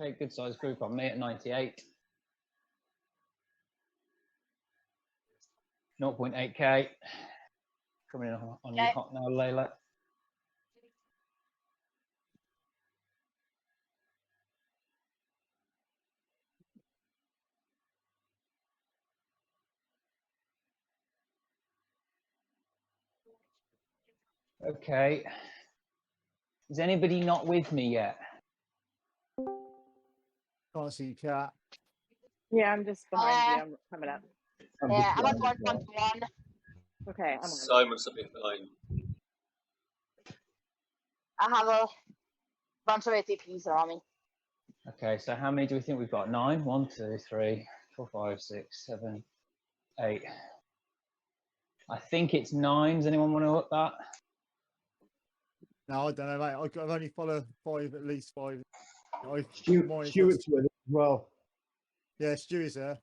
Okay, good size group on me at 98. 0.8k. Coming in on you hot now, Layla. Okay. Is anybody not with me yet? Can't see Cat. Yeah, I'm just behind you. I'm coming up. I'm at 1.1. Okay, I'm on. Simon's a bit behind. I have a bunch of ATPs around me. Okay, so how many do we think we've got? 9? 1, 2, 3, 4, 5, 6, 7, 8. I think it's 9. Does anyone want to up that? No, I don't know, mate. I've only followed 5, at least 5. Stuart's with it as well. Yeah, Stu is there.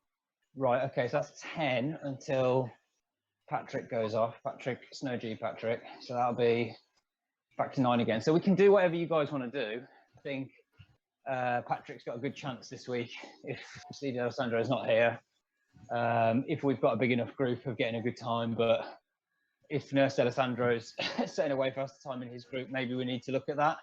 Right, okay, so that's 10 until Patrick goes off. Patrick, Snow G Patrick. So that'll be back to 9 again. So we can do whatever you guys want to do. I think Patrick's got a good chance this week if Steve Alessandro's not here. If we've got a big enough group of getting a good time, but if Nurse Alessandro's setting away fast time in his group, maybe we need to look at that.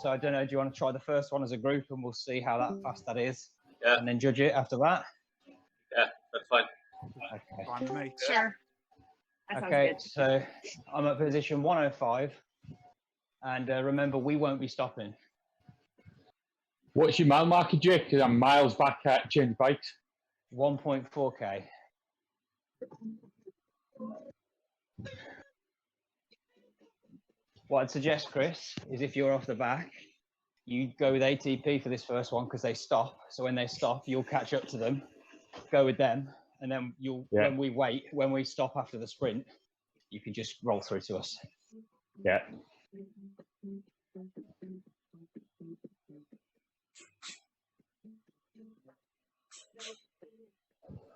So I don't know, do you want to try the first one as a group and we'll see how that fast that is? Yeah. And then judge it after that? Yeah, that's fine. Okay. Fine with me. Sure. That sounds Okay, good. so I'm at position 105. And remember, we won't be stopping. What's your mile marker, Jake? Because I'm miles back at change bikes. 1.4k. What I'd suggest, Chris, is if you're off the back, you go with ATP for this first one because they stop. So when they stop, you'll catch up to them, go with them, and then when we stop after the sprint, you can just roll through to us. Yeah.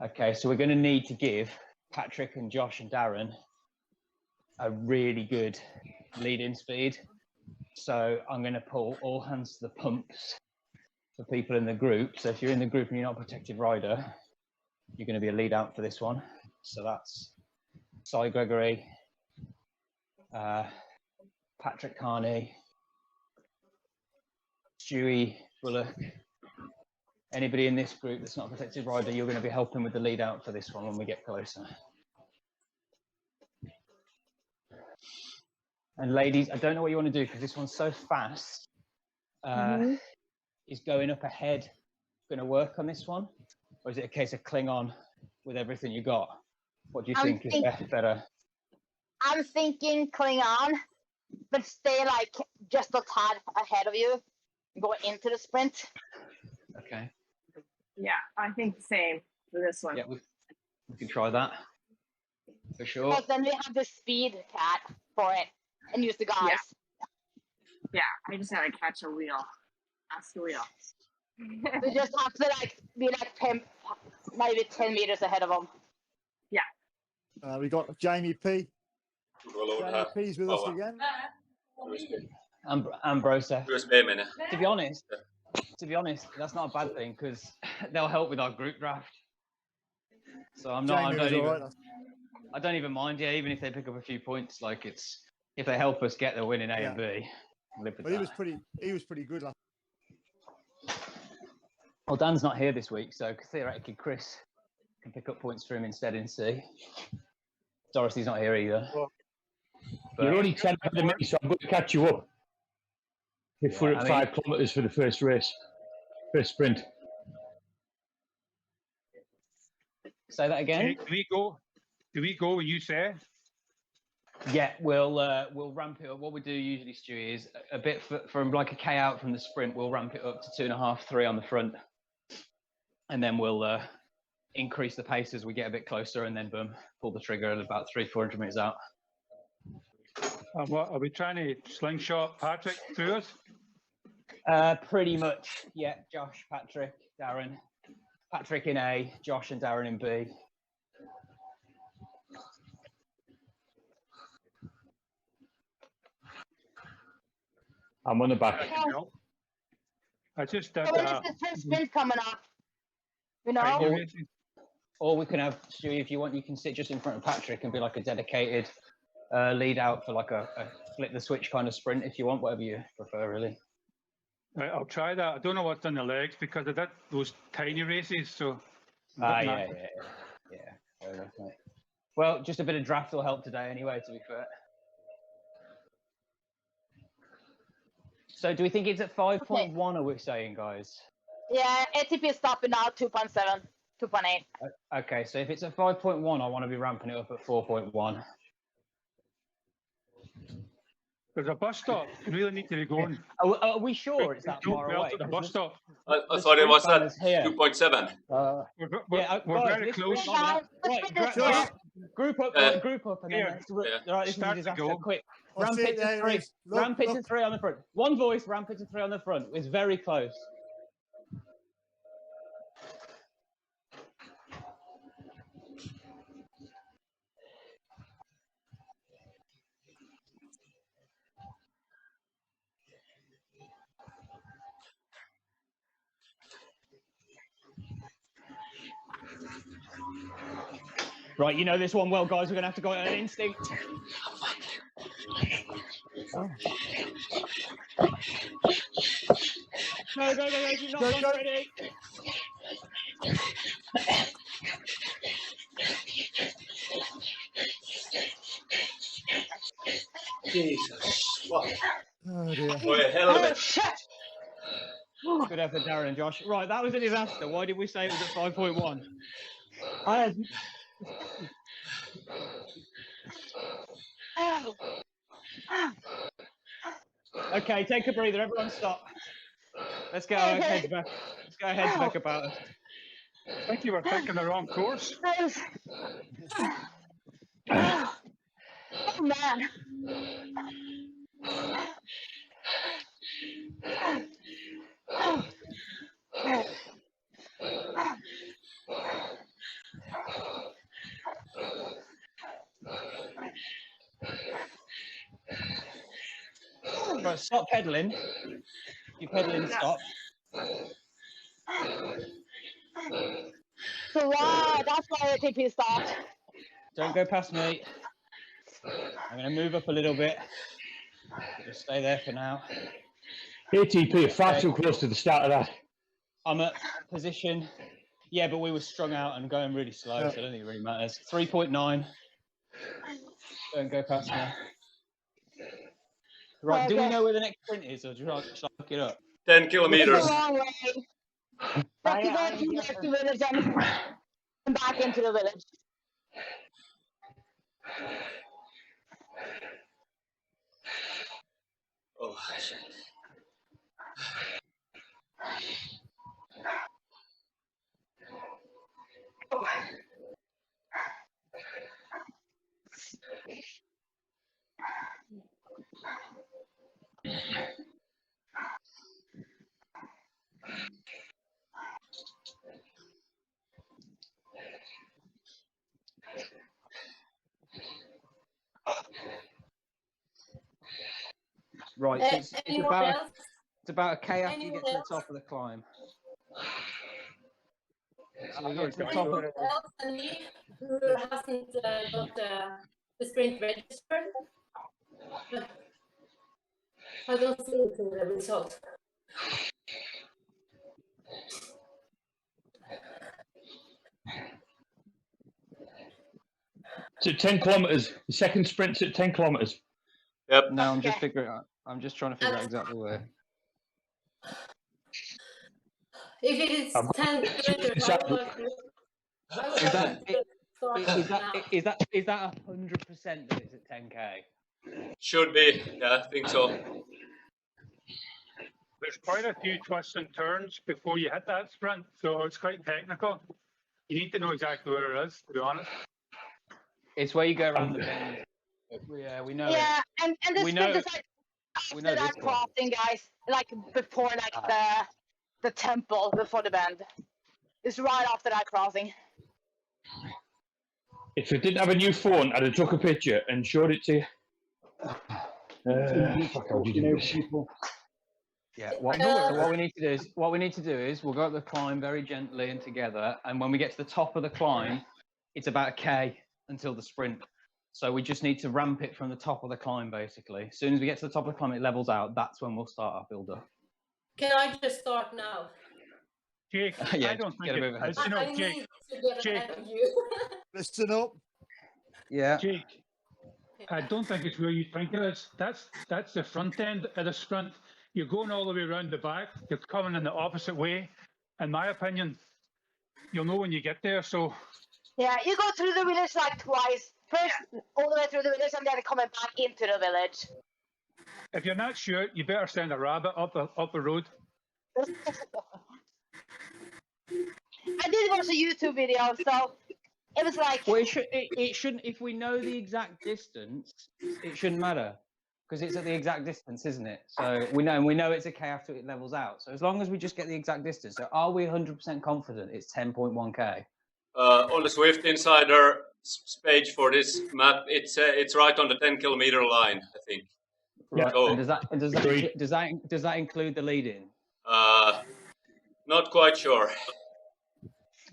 Okay, so we're going to need to give Patrick and Josh and Darren a really good lead-in speed. So I'm going to pull all hands to the pumps for people in the group. So if you're in the group and you're not a protected rider, you're going to be a lead out for this one. So that's Cy Gregory, Patrick Carney, Stewie Bullock. Anybody in this group that's not a protected rider, you're going to be helping with the lead out for this one when we get closer. And ladies, I don't know what you want to do because this one's so fast. Is going up ahead going to work on this one? Or is it a case of cling on with everything you got? What do you think is better? I'm thinking cling on, but stay like just a tad ahead of you, go into the sprint. Okay. Yeah, I think the same for this one. Yeah, we can try that for sure. Because then we have the speed cat for it and use the guys. Yeah, I just gotta catch a wheel. That's the wheel. We just have to like be like 10, maybe 10 meters ahead of them. Yeah. We got Jamie P. Roll Jamie P's with us again. Ambrosa. USB minute. To be honest, that's not a bad thing because they'll help with our group draft. So I don't even mind. Yeah, even if they pick up a few points, like if they help us get the win in A and B. Live with Well, that. he was pretty good last. Well, Dan's not here this week, so theoretically Chris can pick up points for him instead in C. Dorothy's not here either. Well, you're only 10 ahead of me, so I'm going to catch you up. If we're at 5 kilometres for the first sprint. Say that again. Do we go when you say? Yeah, we'll ramp it up. What we do usually, Stewie, is a bit from like a K out from the sprint. We'll ramp it up to 2.5, 3 on the front, and then we'll increase the pace as we get a bit closer, and then boom, pull the trigger at about 300-400 meters out. What are we trying to slingshot Patrick through us? Pretty much, yeah. Josh, Patrick, Darren. Patrick in A, Josh and Darren in B. I'm on the back. I just did So when is the first sprint coming up? You know? tiny races. Or we can have, Stewie, if you want, you can sit just in front of Patrick and be like a dedicated lead out for like a flip the switch kind of sprint if you want, whatever you prefer, really. Right, I'll try that. I don't know what's on the legs because I did those tiny races, so. Yeah. Fair enough, mate. Well, just a bit of draft will help today anyway, to be fair. So do we think it's at 5.1, are we saying, guys? Yeah, ATP is stopping now 2.7, 2.8. Okay, so if it's at 5.1, I want to be ramping it up at 4.1. There's a bus stop. You really need to be going. Are we sure it's that Don't far melt away? at the bus stop. I The thought it was at sprint banner's here. 2.7. We're guys, very this close. sprint banner- Right, Sure. group up, Yeah. group up, and then Here. let's, Yeah. right, this is a Start to disaster. go. Quick, I ramp see it to there 3. is. Look, Ramp it to look. 3 on the front. One voice, ramp it to 3 on the front. It's very close. Right, you know this one well, guys. We're gonna have to go at an instinct. Go, you're not Go, done go. ready. Jesus. What? Oh dear. Boy, hell of Oh, a shit! Good effort, Darren and Josh. Right, that was a disaster. Why did we say it was at 5.1? Oh. Okay, take a breather. Everyone stop. Let's get our heads back. Let's get our heads back about us. I think you were thinking the wrong course. Oh man. Right, stop pedaling. You pedaling, stop. So that's why ATP stopped. Don't go past me. I'm going to move up a little bit. Just stay there for now. ATP are far too close to the start of that. I'm at position. Yeah, but we were strung out and going really slow, so I don't think it really matters. 3.9. Don't go past me. Right, do we know where the next sprint is, or should I look it up? 10 It's kilometers. the wrong way. But you go to like the village and back into the village. Oh, shit. Right, so it's about a K after you Anyone get to the else? top of the climb. So we get to the top of Anyone else than me who hasn't got the sprint registered? I don't see it in the result. It's at 10 kilometres. The second sprint's at 10 kilometres. Yep. No, I'm just Okay. figuring out. I'm just trying to figure out exactly where. If it is I'm- 10 kilometers, I would like to. I would Is that- like to start Is now. that 100% that it's at 10k? Should be. Yeah, I think so. There's quite a few twists and turns before you hit that sprint, so it's quite technical. You need to know exactly where it is, to be honest. It's where you go around the bend. Yeah, we know. Yeah, and the We sprint know- is like we after know that this one. crossing, guys. Like before, like the temple before the bend. It's right after that crossing. If I didn't have a new phone, I'd have took a picture and showed it to you. Fuck, how did you do this? Yeah. What, Uh, so what we need to do is we'll go up the climb very gently and together, and when we get to the top of the climb, it's about a K until the sprint. So we just need to ramp it from the top of the climb, basically. As soon as we get to the top of the climb, it levels out. That's when we'll start our build up. Can I just start now? Jake, Yeah, I don't get think a it, bit of a head as you know, I Jake, need to get Jake. ahead of you. Listen up. Yeah. Jake, I don't think it's where you think it is. That's the front end of the sprint. You're going all the way around the back. You're coming in the opposite way. In my opinion, you'll know when you get there. So Yeah, you go through the village like twice. First, all the way through the village, and then coming back into the village. if you're not sure, you better send a rabbit up the road. I did watch a YouTube video, so it was like, Well, it shouldn't. If we know the exact distance, it shouldn't matter because it's at the exact distance, isn't it? So we know it's a K after it levels out. So as long as we just get the exact distance, so are we 100% confident it's 10.1 K? On the Swift Insider page for this map, it's right on the 10-kilometer line, I think. Right. So, And does that include the lead in? not quite sure.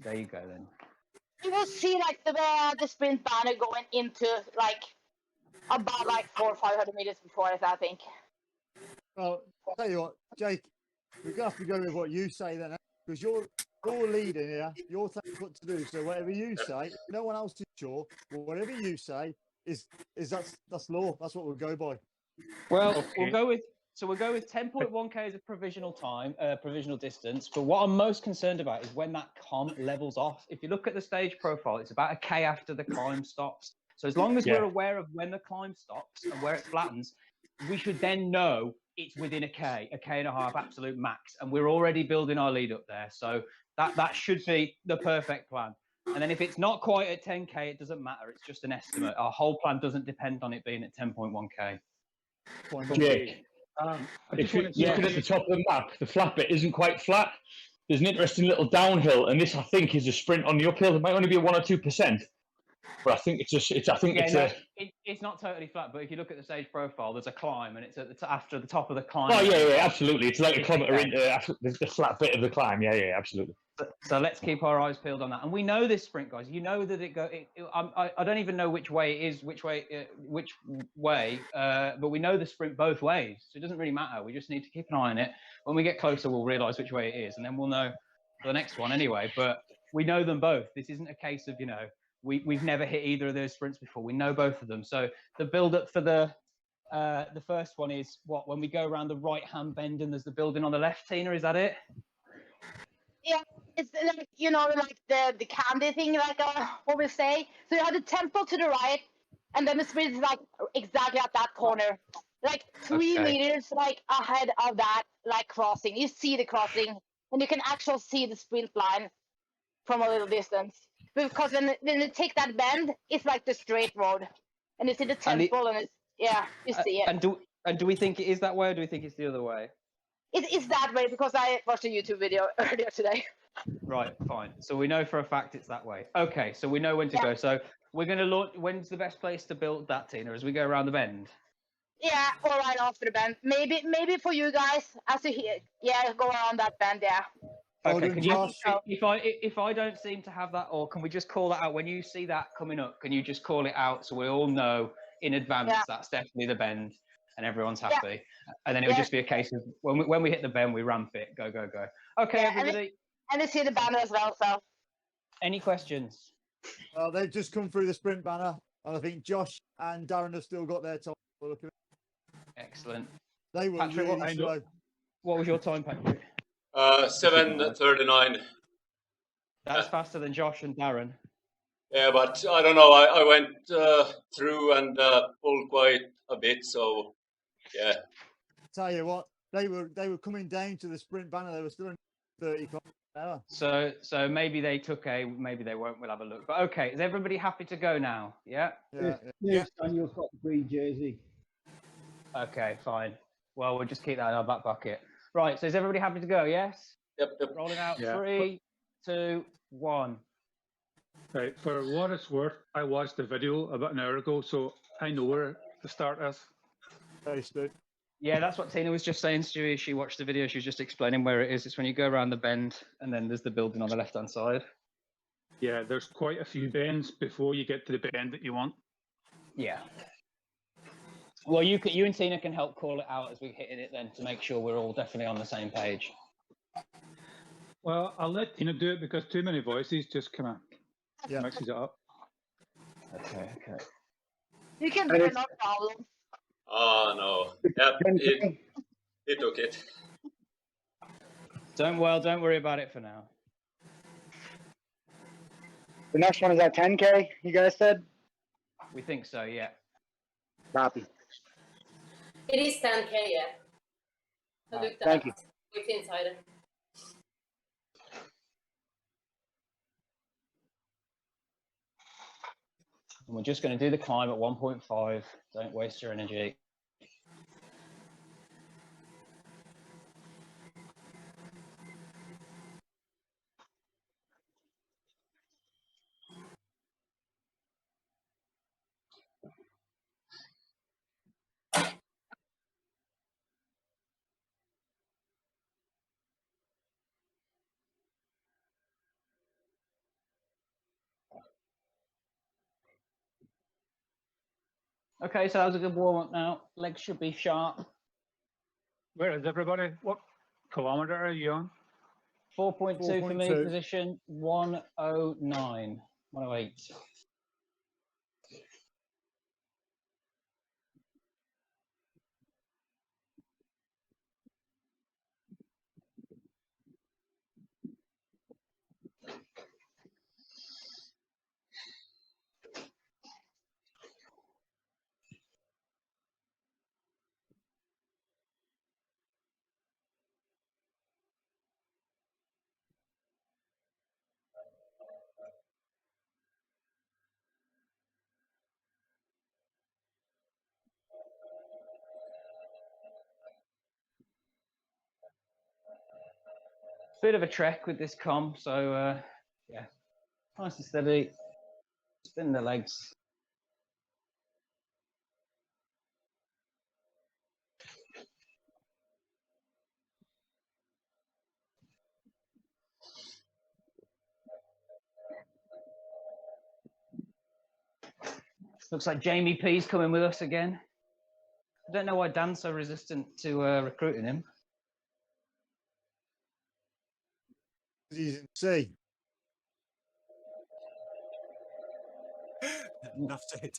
There you go then. you will see like the sprint banner going into like about like 400 or 500 meters before it, I think. Well, I'll tell you what, Jake, we're gonna have to go with what you say then, because you're leading here. You're telling what to do. So whatever you say, if no one else is sure. Whatever you say is that's law. That's what we'll go by. Well, we'll go with 10.1 K as a provisional time, provisional distance. But what I'm most concerned about is when that comp levels off. If you look at the stage profile, it's about a K after the climb stops. So as long as we're aware of when the climb stops and where it flattens, we should then know it's within a K and a half absolute max, and we're already building our lead up there. So that should be the perfect plan. And then if it's not quite at 10K, it doesn't matter. It's just an estimate. Our whole plan doesn't depend on it being at 10.1K. Jake, if you're looking at the top of the map, the flat bit isn't quite flat. There's an interesting little downhill, and this I think is a sprint on the uphill. It might only be 1 or 2%, but I think it's not totally flat. But if you look at the stage profile, there's a climb, and it's at after the top of the climb. Oh yeah, absolutely. It's like a kilometre into after the flat bit of the climb. Yeah, absolutely. So let's keep our eyes peeled on that. And we know this sprint, guys. You know that I don't even know which way it is, which way, but we know the sprint both ways. So it doesn't really matter. We just need to keep an eye on it. When we get closer, we'll realise which way it is, and then we'll know for the next one anyway. But we know them both. This isn't a case of, we've never hit either of those sprints before. We know both of them. So the build-up for the first one is what? When we go around the right-hand bend and there's the building on the left, Tina, is that it? Yeah, it's like, like the candy thing, like what we say. So you have the temple to the right, and then the sprint is like exactly at that corner, like 3 meters like ahead of that, like crossing. You see the crossing, and you can actually see the sprint line from a little distance. Because when you take that bend, it's like the straight road, and you see the temple, and it's you see it. And do we think it is that way, or do we think it's the other way? It's that way because I watched a YouTube video earlier today. Right, fine. So we know for a fact it's that way. Okay, so we know when to go. So we're going to launch. When's the best place to build that, Tina? As we go around the bend? Yeah, or right after the bend. Maybe for you guys, as you hear, go around that bend. Yeah. Okay. Can you, if I don't seem to have that, or can we just call that out when you see that coming up? Can you just call it out so we all know in advance that's definitely the bend? And everyone's happy, and then it would just be a case of when we hit the bend, we ramp it, go. Okay, everybody. And they see the banner as well. So, any questions? They've just come through the sprint banner, and I think Josh and Darren have still got their time. Excellent. They were Patrick, really slow. What was your time, Patrick? 7:39. That's faster than Josh and Darren. Yeah, but I don't know. I went through and pulled quite a bit, so yeah. Tell you what, they were coming down to the sprint banner. They were still in 30 kilometers an hour. So maybe they took maybe they won't. We'll have a look. But okay, is everybody happy to go now? Yeah. Yeah. Daniel's got the green jersey. Okay, fine. Well, we'll just keep that in our back pocket. Right. So is everybody happy to go? Yes. Yep. Rolling out. 3, 2, 1. Right, for what it's worth, I watched the video about an hour ago, so I know where the start is. Very Stu. Yeah, that's what Tina was just saying, Stewie. She watched the video. She was just explaining where it is. It's when you go around the bend, and then there's the building on the left-hand side. Yeah, there's quite a few bends before you get to the bend that you want. Yeah. Well, you and Tina can help call it out as we're hitting it then to make sure we're all definitely on the same page. Well, I'll let Tina do it because too many voices just kind of Yeah. mixes it up. Okay. You can do it, no problem. Oh no. Yep, he took it. Don't worry about it for now. The next one is at 10K, you guys said? We think so, yeah. Copy. It is 10K, yeah. I looked Thank at you. with Insider. And we're just going to do the climb at 1.5. Don't waste your energy. Okay, so that was a good warm up now. Legs should be sharp. Where is everybody? What kilometer are you on? 4.2 for me, 4.2. position 109, 108. Bit of a trek with this comp, so yeah, nice and steady. Spin the legs. Looks like Jamie P's coming with us again. I don't know why Dan's so resistant to recruiting him. He's in C. Enough said.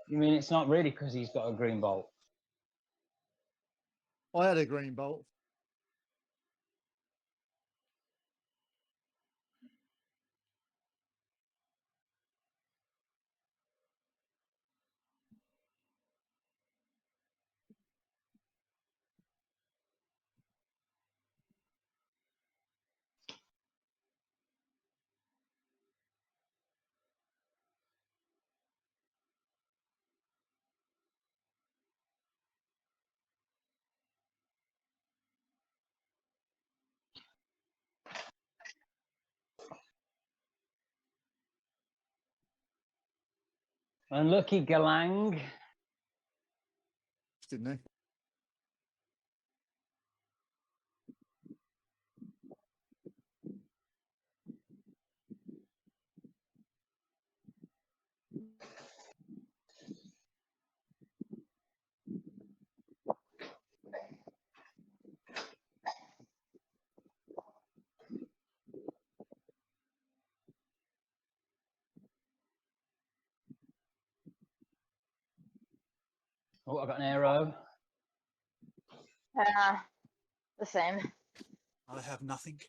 You mean it's not really because he's got a green bolt? I had a green bolt. Unlucky Galang. Didn't he? Oh, I got an arrow. The same. I have nothing.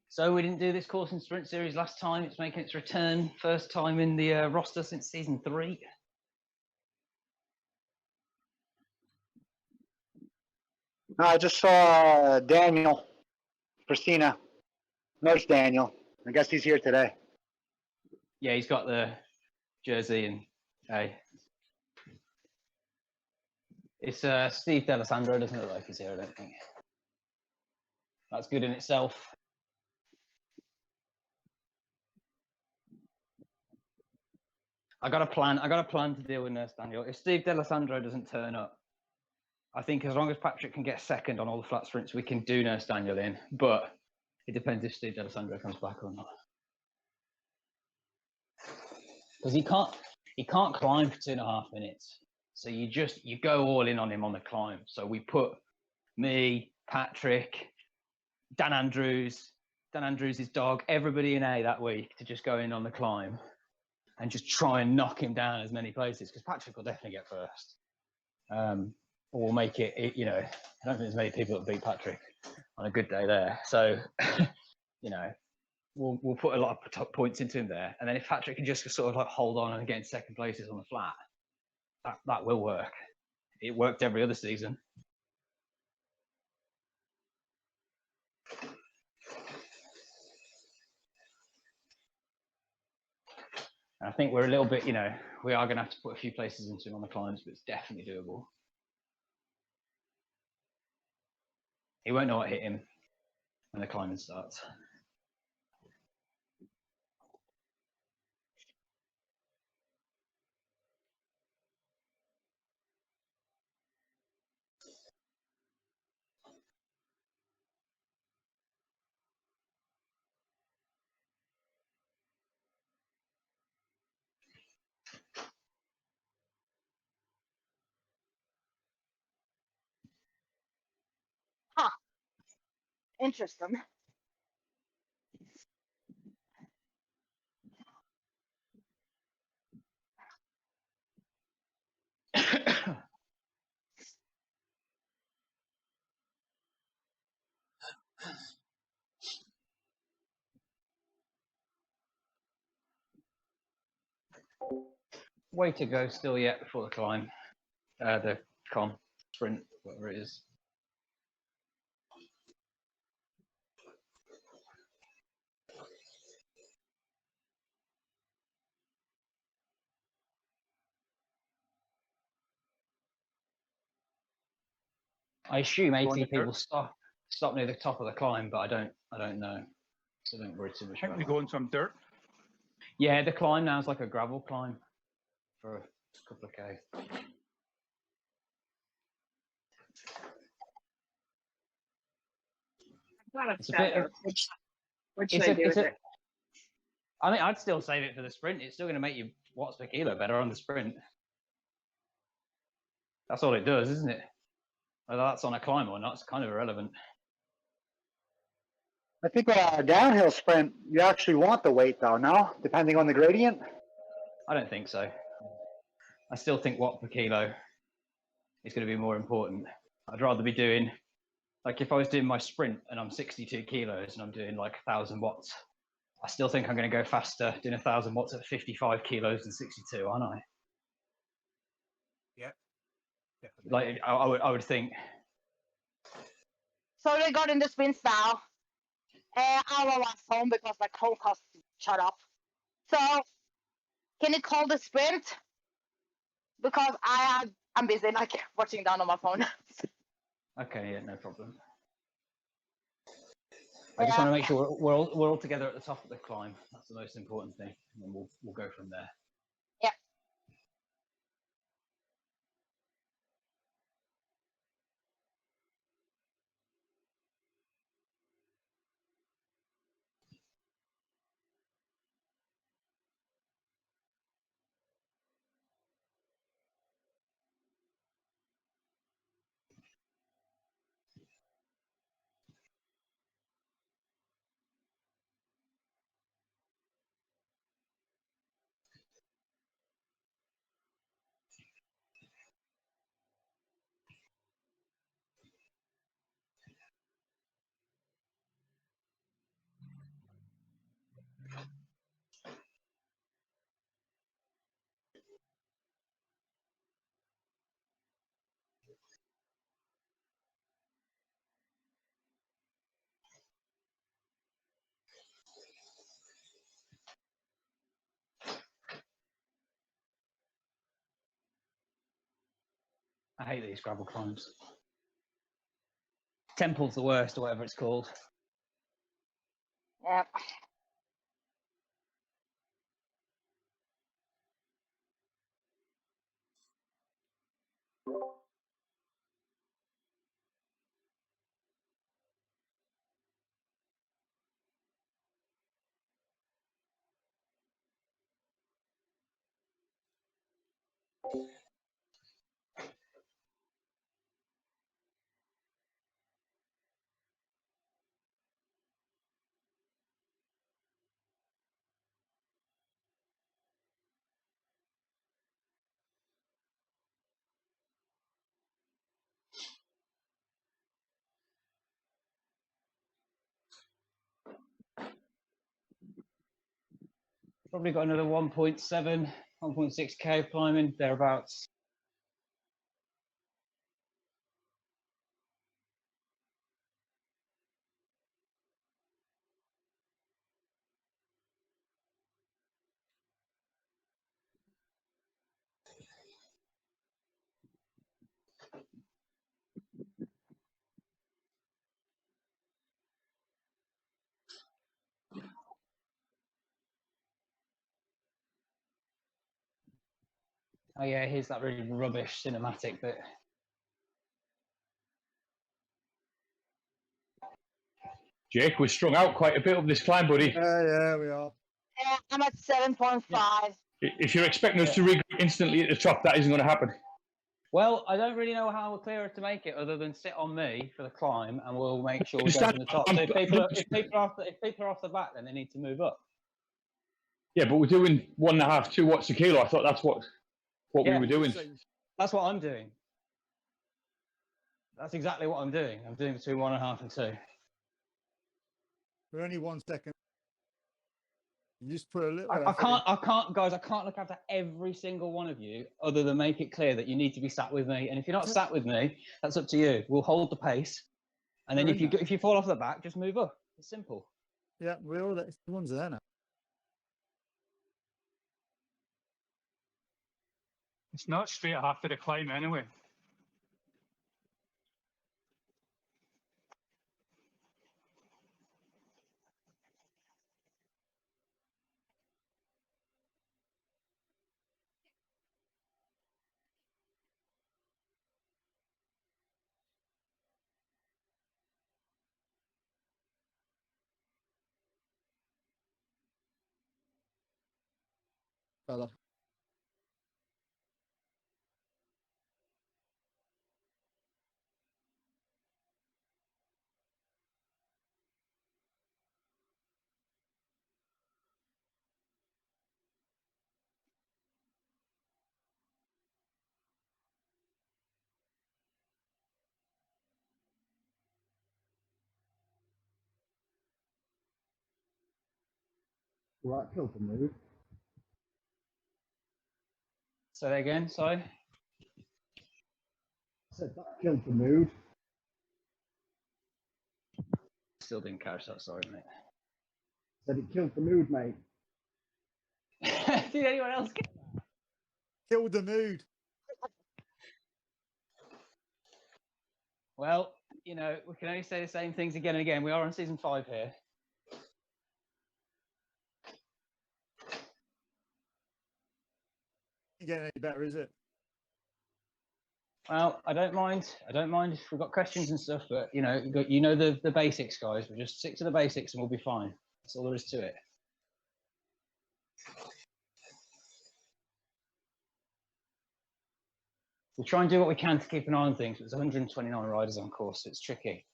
So we didn't do this course in Sprint Series last time. It's making its return, first time in the roster since season 3. I just saw Daniel, Christina, Nurse Daniel. I guess he's here today. Yeah, he's got the Jersey and A. It's Steve D'Alessandro, doesn't look like he's here, I don't think. That's good in itself. I got a plan to deal with Nurse Daniel. If Steve D'Alessandro doesn't turn up, I think as long as Patrick can get second on all the flat sprints, we can do Nurse Daniel in. But it depends if Steve D'Alessandro comes back or not. Because he can't climb for 2.5 minutes. So you go all in on him on the climb. So we put me, Patrick, Dan Andrews' dog, everybody in A that week to just go in on the climb and just try and knock him down as many places, because Patrick will definitely get first. Or we'll make it, I don't think there's many people that beat Patrick on a good day there. So, we'll put a lot of points into him there. And then if Patrick can just sort of like hold on and get in second places on the flat, that will work. It worked every other season. And I think we're a little bit, we are going to have to put a few places into him on the climbs, but it's definitely doable. He won't know what hit him when the climbing starts. Huh. Interesting. Way to go still yet before the climb, the sprint, whatever it is. I assume 80 people stop near the top of the climb, but I don't know. So don't worry too much I think about we that. go on some dirt. Yeah, the climb now is like a gravel climb for a couple of K. It's a bit of, What should I do with it? I mean, I'd still save it for the sprint. It's still going to make you watts per kilo better on the sprint. That's all it does, isn't it? Whether that's on a climb or not, it's kind of irrelevant. I think downhill sprint, you actually want the weight though, no? Depending on the gradient? I don't think so. I still think watt per kilo is going to be more important. I'd rather be doing, like if I was doing my sprint and I'm 62 kilos and I'm doing like 1,000 watts, I still think I'm going to go faster doing 1,000 watts at 55 kilos than 62, aren't I? Yeah. Definitely. Like I would think. So regarding the sprints now, I will last home because my Chromecast shut up. So can you call the sprint? Because I'm busy, like watching down on my phone. Okay, yeah, no problem. I just want to make sure we're all together at the top of the climb. That's the most important thing, and then we'll go from there. Yeah. I hate these gravel climbs. Temple's the worst, or whatever it's called. Yeah. Probably got another 1.7, 1.6k climbing, thereabouts. Oh yeah, here's that really rubbish cinematic bit. Jake, we're strung out quite a bit of this climb, buddy. Yeah, we are. Yeah, I'm at 7.5. If you're expecting us to regroup instantly at the top, that isn't going to happen. Well, I don't really know how clearer to make it other than sit on me for the climb, and we'll make sure we go from the top. So if people are off the back, then they need to move up. Yeah, but we're doing 1.5, 2 watts a kilo. I thought that's what we were doing. That's what I'm doing. That's exactly what I'm doing. I'm doing between 1.5 and 2. We're only 1 second. You just put a little. I can't, guys. I can't look after every single one of you, other than make it clear that you need to be sat with me. And if you're not sat with me, that's up to you. We'll hold the pace, and then if you fall off the back, just move up. It's simple. Yeah, we're all the ones there now. It's not straight after the climb anyway. Fella. Right, kill the mood. Say that again. Sorry. I said that killed the mood. Still didn't catch that. Sorry, mate. Said it killed the mood, mate. Did anyone else get that? Killed the mood. Well, you know, we can only say the same things again and again. We are on season 5 here. Ain't getting any better, is it? Well, I don't mind. I don't mind if we've got questions and stuff, but you know, you know the basics, guys. We'll just stick to the basics and we'll be fine. That's all there is to it. We'll try and do what we can to keep an eye on things. There's 129 riders on course, so it's tricky.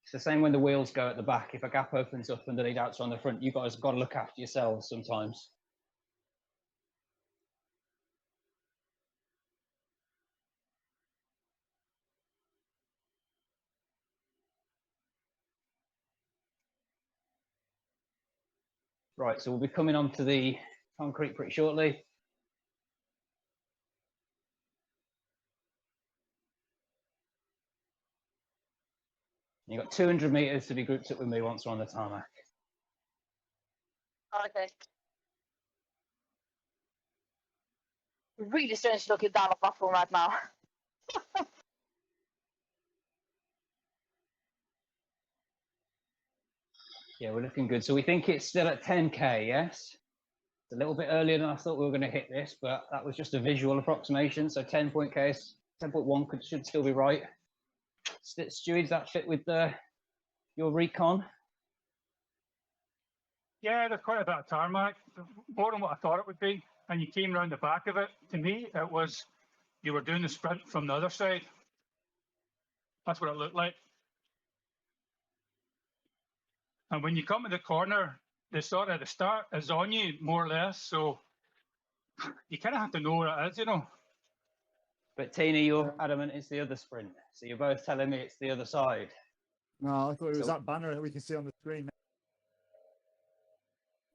It's the same when the wheels go at the back. If a gap opens up and the lead outs are on the front, you guys have got to look after yourselves sometimes. Right, so we'll be coming on to the concrete pretty shortly. You've got 200 meters to be grouped up with me once we're on the tarmac. Okay. really strange looking down at my phone right now. Yeah, we're looking good. So we think it's still at 10k, yes? It's a little bit earlier than I thought we were going to hit this, but that was just a visual approximation. So 10.k, 10.1 should still be right. Stewie, does that fit with your recon? Yeah, there's quite a bit of tarmac, more than what I thought it would be. And you came round the back of it. To me, it was you were doing the sprint from the other side. That's what it looked like. And when you come to the corner, the start is on you, more or less. So you kind of have to know where it is, you know. But Tina, you're adamant it's the other sprint. So you're both telling me it's the other side. No, I thought it was So- that banner that we can see on the screen.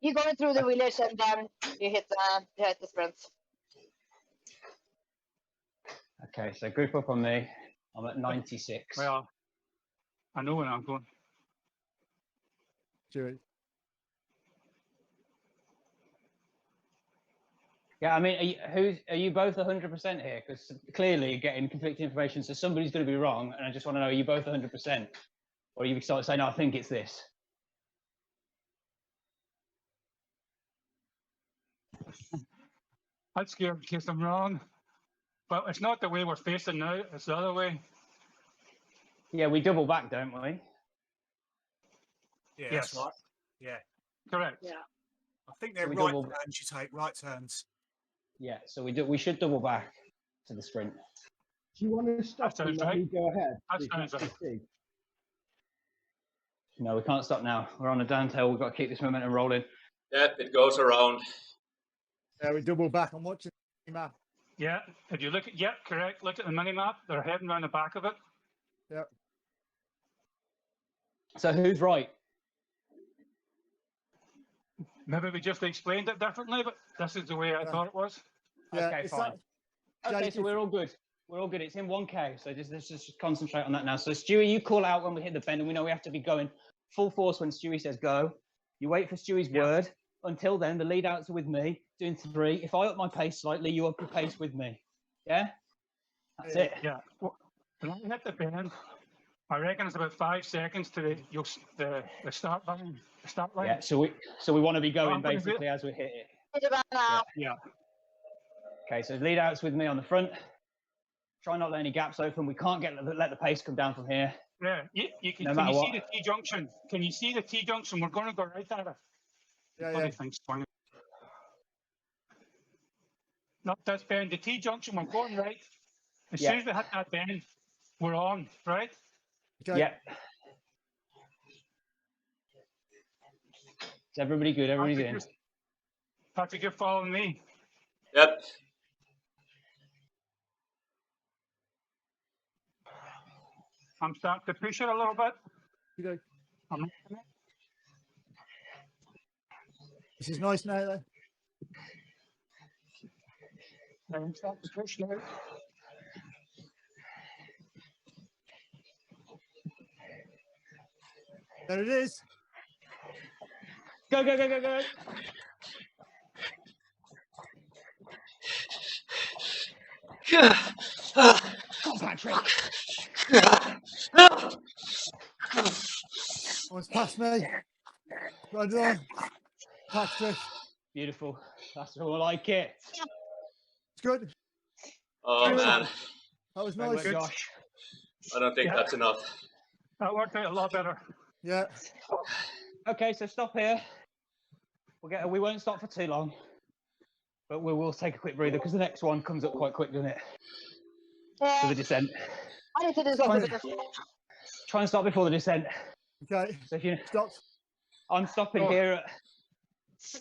You're going through the village and then you hit the sprints. Okay, so group up on me. I'm at 96. Well, I know where I'm going. Stewie. Yeah, I mean, are you both 100% here? Because clearly you're getting conflicting information, so somebody's going to be wrong, and I just want to know, are you both 100%? Or you start saying, no, I think it's this? I'm scared in case I'm wrong. But it's not the way we're facing now, it's the other way. Yeah, we double back, don't we? Yeah, Yes. that's right. Yeah. Correct. Yeah. I think they're we right double- turns you take, right turns. Yeah, so we should double back to the sprint. Do you want to stop sounds and let right. me go ahead? That so you can sounds right. actually see? No, we can't stop now. We're on a downhill. We've got to keep this momentum rolling. Yep, it goes around. Yeah, we double back. I'm watching the map. Yeah, if you look at, yeah, correct. Look at the mini map. They're heading around the back of it. Yep. So who's right? Maybe we just explained it differently, but this is the way I Yeah. thought it was. Yeah, Okay, it's fine. that- Okay, Jake, so we're all good. We're all good. It's in 1k. So let's just concentrate on that now. So Stewie, you call out when we hit the bend, and we know we have to be going full force when Stewie says go. You wait for Stewie's Yeah. word. Until then, the lead outs are with me, doing 3. If I up my pace slightly, you up your pace with me. Yeah? That's it. Yeah. Well, when I hit the bend, I reckon it's about 5 seconds to the start line. The start line. Yeah, so we want to be going I'm gonna do basically as we hit it. Hit it back now. Yeah. Okay, so lead outs with me on the front. Try not to let any gaps open. We can't let the pace come down from here. Yeah. You can, No can matter you what. see the T junction? Can you see the T junction? We're going to go right at it. Yeah, Bloody yeah. thing's funny. Not this bend. The T junction, we're going right. As Yeah. soon as we hit that bend, we're on, right? Okay. Yeah. Is everybody good? Everybody's in. Patrick, you're following me. Yep. I'm starting to push it a little bit. Okay. I'm, This is nice now, though. I'm starting to push now. There it is. Go, go, go, go, go. Come on, Patrick. One's past me. Right on. Patrick. Beautiful. That's all I like it. It's good. Oh man, That was Great nice. work, Josh. I don't think Yeah. that's enough. That worked out a lot better. Yeah. Okay, so stop here. We won't stop for too long, but we will take a quick breather because the next one comes up quite quick, doesn't it? For the descent. I need to do something. Try and stop before the descent. Okay. So if you, Stop. I'm stopping Oh. here at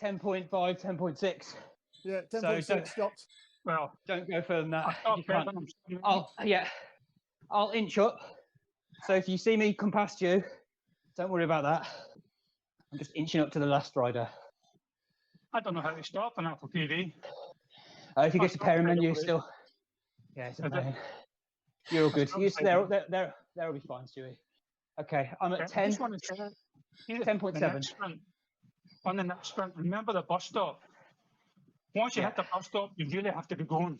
10.5, 10.6. Yeah. So 10.6 stopped. Well, Don't go further than that. I if stopped you can't. there, but I'll inch up. So if you see me come past you, don't worry about that. I'm just inching up to the last rider. I don't know how to stop on Apple TV. If you get to stop pairing there, menu, don't worry. still. Yeah, it's a Is it? pain. You're all good. stop You there. there'll be fine, Stewie. Okay, I'm at I 10. just want to say, see the 10.7. next sprint. On the next sprint, remember the bus stop. Once you hit the bus stop, you really have to be going.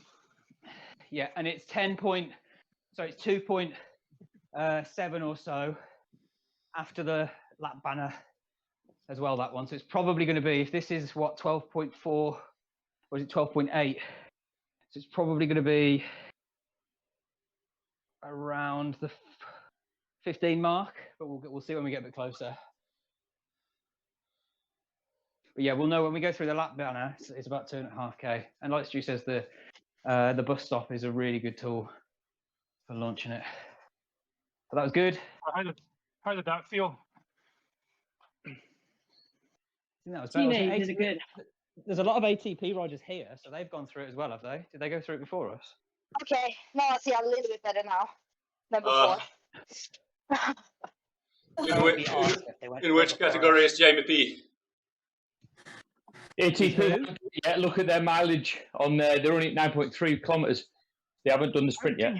Yeah, and it's 2.7 or so after the lap banner as well, that one. So it's probably going to be, if this is what, 12.4, or is it 12.8? So it's probably going to be around the 15 mark, but we'll see when we get a bit closer. But yeah, we'll know when we go through the lap banner. It's about 2.5k. And like Stu says, the bus stop is a really good tool for launching it. So that was good. How did that feel? I think that was better. Tina, you did it good. There's a lot of ATP riders here, so they've gone through it as well, have they? Did they go through it before us? Okay, now I see a little bit better now than before. In which category is Jamie P? ATP, yeah, look at their mileage on there. They're only at 9.3 kilometers. They haven't done the sprint yet.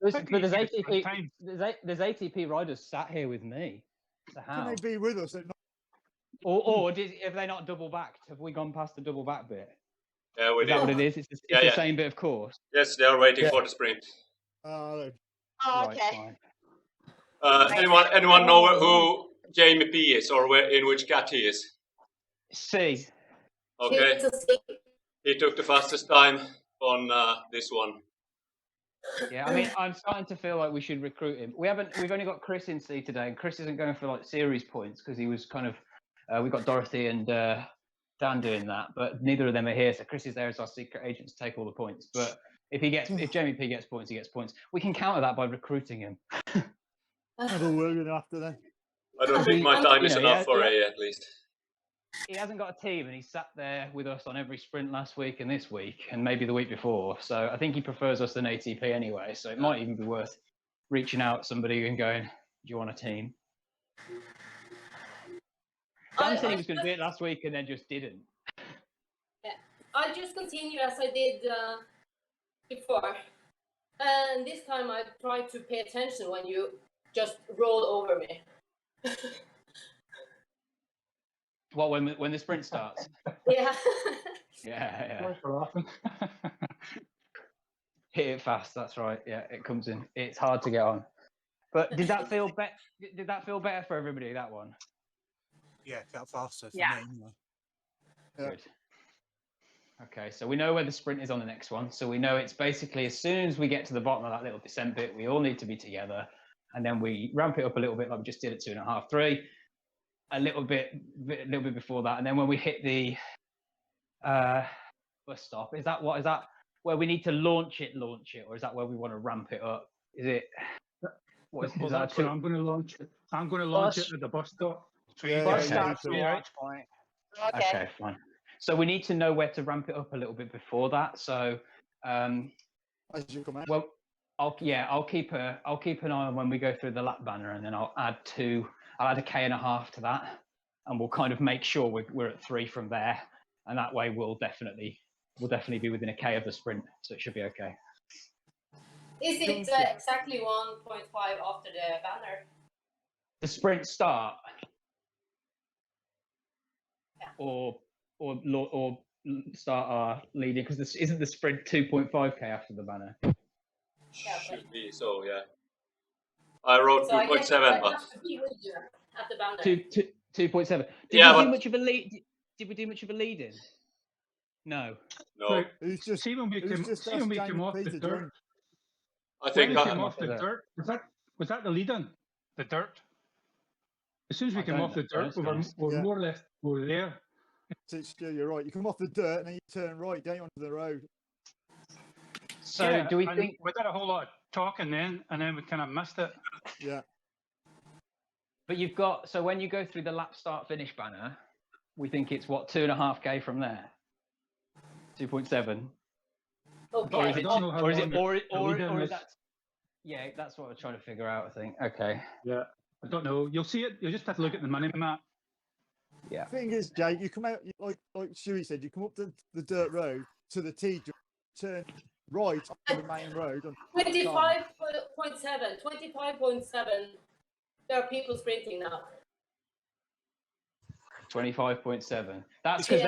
But there's ATP, there's ATP riders sat here with me. So how? Can they be with us? Or have they not double backed? Have we gone past the double back bit? Yeah, we Is that did. what it is? It's the same bit of course. Yes, they are waiting for the sprint. Oh, Right, okay. fine. Anyone know who Jamie P is, or in which cat he is? C. Okay. He took the fastest time on this one. Yeah, I mean, I'm starting to feel like we should recruit him. We've only got Chris in C today, and Chris isn't going for like series points because he was kind of. We've got Dorothy and Dan doing that, but neither of them are here. So Chris is there as our secret agent to take all the points. But if Jamie P gets points, he gets points. We can counter that by recruiting him. Have a word after then. I don't think my time is enough for A at least. He hasn't got a team, and he sat there with us on every sprint last week and this week, and maybe the week before. So I think he prefers us than ATP anyway. So it might even be worth reaching out to somebody and going, "Do you want a team?" Dan said he was going to do it last week and then just didn't. Yeah, I'll just continue as I did before. And this time I try to pay attention when you just roll over me. What, when the sprint starts? Yeah. Yeah. Sorry for laughing. Hit it fast. That's right. Yeah, it comes in. It's hard to get on. But did that feel better? Did that feel better for everybody? That one. Yeah, felt faster for Yeah. me. Anyway. Good. Okay, so we know where the sprint is on the next one. So we know it's basically as soon as we get to the bottom of that little descent bit, we all need to be together, and then we ramp it up a little bit like we just did at 2.5, 3. A little bit before that, and then when we hit the bus stop, is that where we need to launch it, or is that where we want to ramp it up? Is it? What is that? That's where I'm going to launch it. I'm going to launch it at the bus stop. So you Bus guys stop, know. launch point. Okay, fine. So we need to know where to ramp it up a little bit before that. So, As you come out. well, I'll keep an eye on when we go through the lap banner, and then I'll add a K and a half to that, and we'll kind of make sure we're at 3 from there, and that way we'll definitely be within a K of the sprint, so it should be okay. Is it exactly 1.5 after the banner? The sprint start, Yeah. or start our leading, because this isn't the sprint 2.5k after the banner. Yeah, Should be so, yeah. I wrote so I guess 2.7, I but have to be with you at the banner. 2.7. Yeah, we but- do much of a lead? Did we do much of a leading? No. no. Who's just See when we who's came just see when asked we came Jamie off P the to dirt. join? I When think we came I, off the that. dirt, was that the lead in? The dirt? As soon as we I came don't off the know, dirt, to be honest. Yeah. more or less we were there. So Stu, you're right. You come off the dirt and then you turn right, don't you, onto the road? So Yeah, do we and think? we did a whole lot of talking then, and then we kind of missed it. Yeah. But you've got, so when you go through the lap start finish banner, we think it's what, 2.5k from there? 2.7? Okay. Or is I it, don't know how or is long it, the lead-in or is is. that? Yeah, that's what we're trying to figure out, I think. Okay. Yeah. I don't know. You'll see it. You'll just have to look at the money map. Yeah. Thing is, Jake, you come out like Stewie said, you come up the dirt road to the T, turn right on the main road. 25.7. 25.7. There are people sprinting now. 25.7. That's because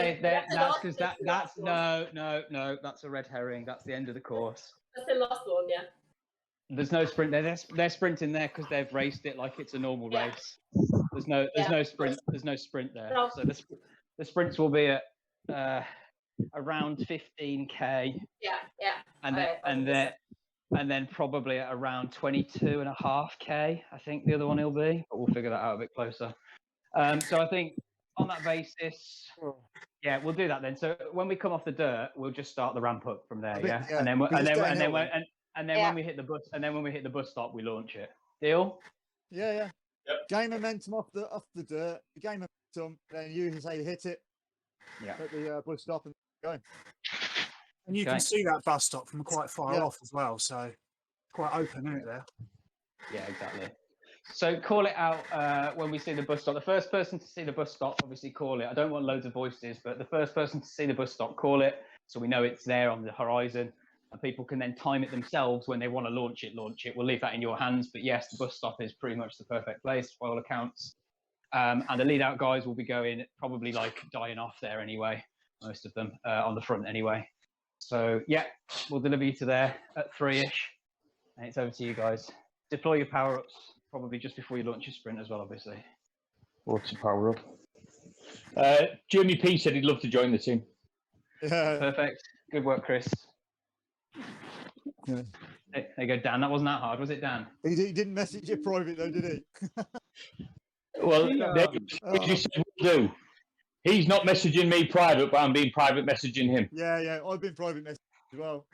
that's a red herring. That's the end of the course. That's the last one, yeah. There's no sprint. They're sprinting there because they've raced it like it's a normal race. There's no sprint. There's no sprint there. No. So the sprints will be at around 15k. Yeah. And then probably at around 22.5k. I think the other one will be, but we'll figure that out a bit closer. So I think on that basis, yeah, we'll do that then. So when we come off the dirt, we'll just start the ramp up from there, yeah. And then when we hit the bus stop, we launch it. Deal? Yeah. Yep. Gain momentum off the dirt. Gain momentum, then you can say hit it. Yeah. At the bus stop and going. And you Okay. can see that bus stop from quite far Yeah. off as well, so quite open, isn't it, there? Yeah, exactly. So call it out when we see the bus stop. The first person to see the bus stop, obviously call it. I don't want loads of voices, but the first person to see the bus stop, call it, so we know it's there on the horizon, and people can then time it themselves when they want to launch it. We'll leave that in your hands, but yes, the bus stop is pretty much the perfect place by all accounts. And the lead out guys will be going probably like dying off there anyway, most of them on the front anyway. So yeah, we'll deliver you to there at 3ish, and it's over to you guys. Deploy your power-ups probably just before you launch your sprint as well, obviously. What's the power up? Jeremy P said he'd love to join the team. Yeah. Perfect. Good work, Chris. Yeah. There you go, Dan. That wasn't that hard, was it, Dan? He didn't message you private though, did he? Well, Yeah. you said we'll do. He's not messaging me private, but I'm being private messaging him. Yeah. I've been private message as well.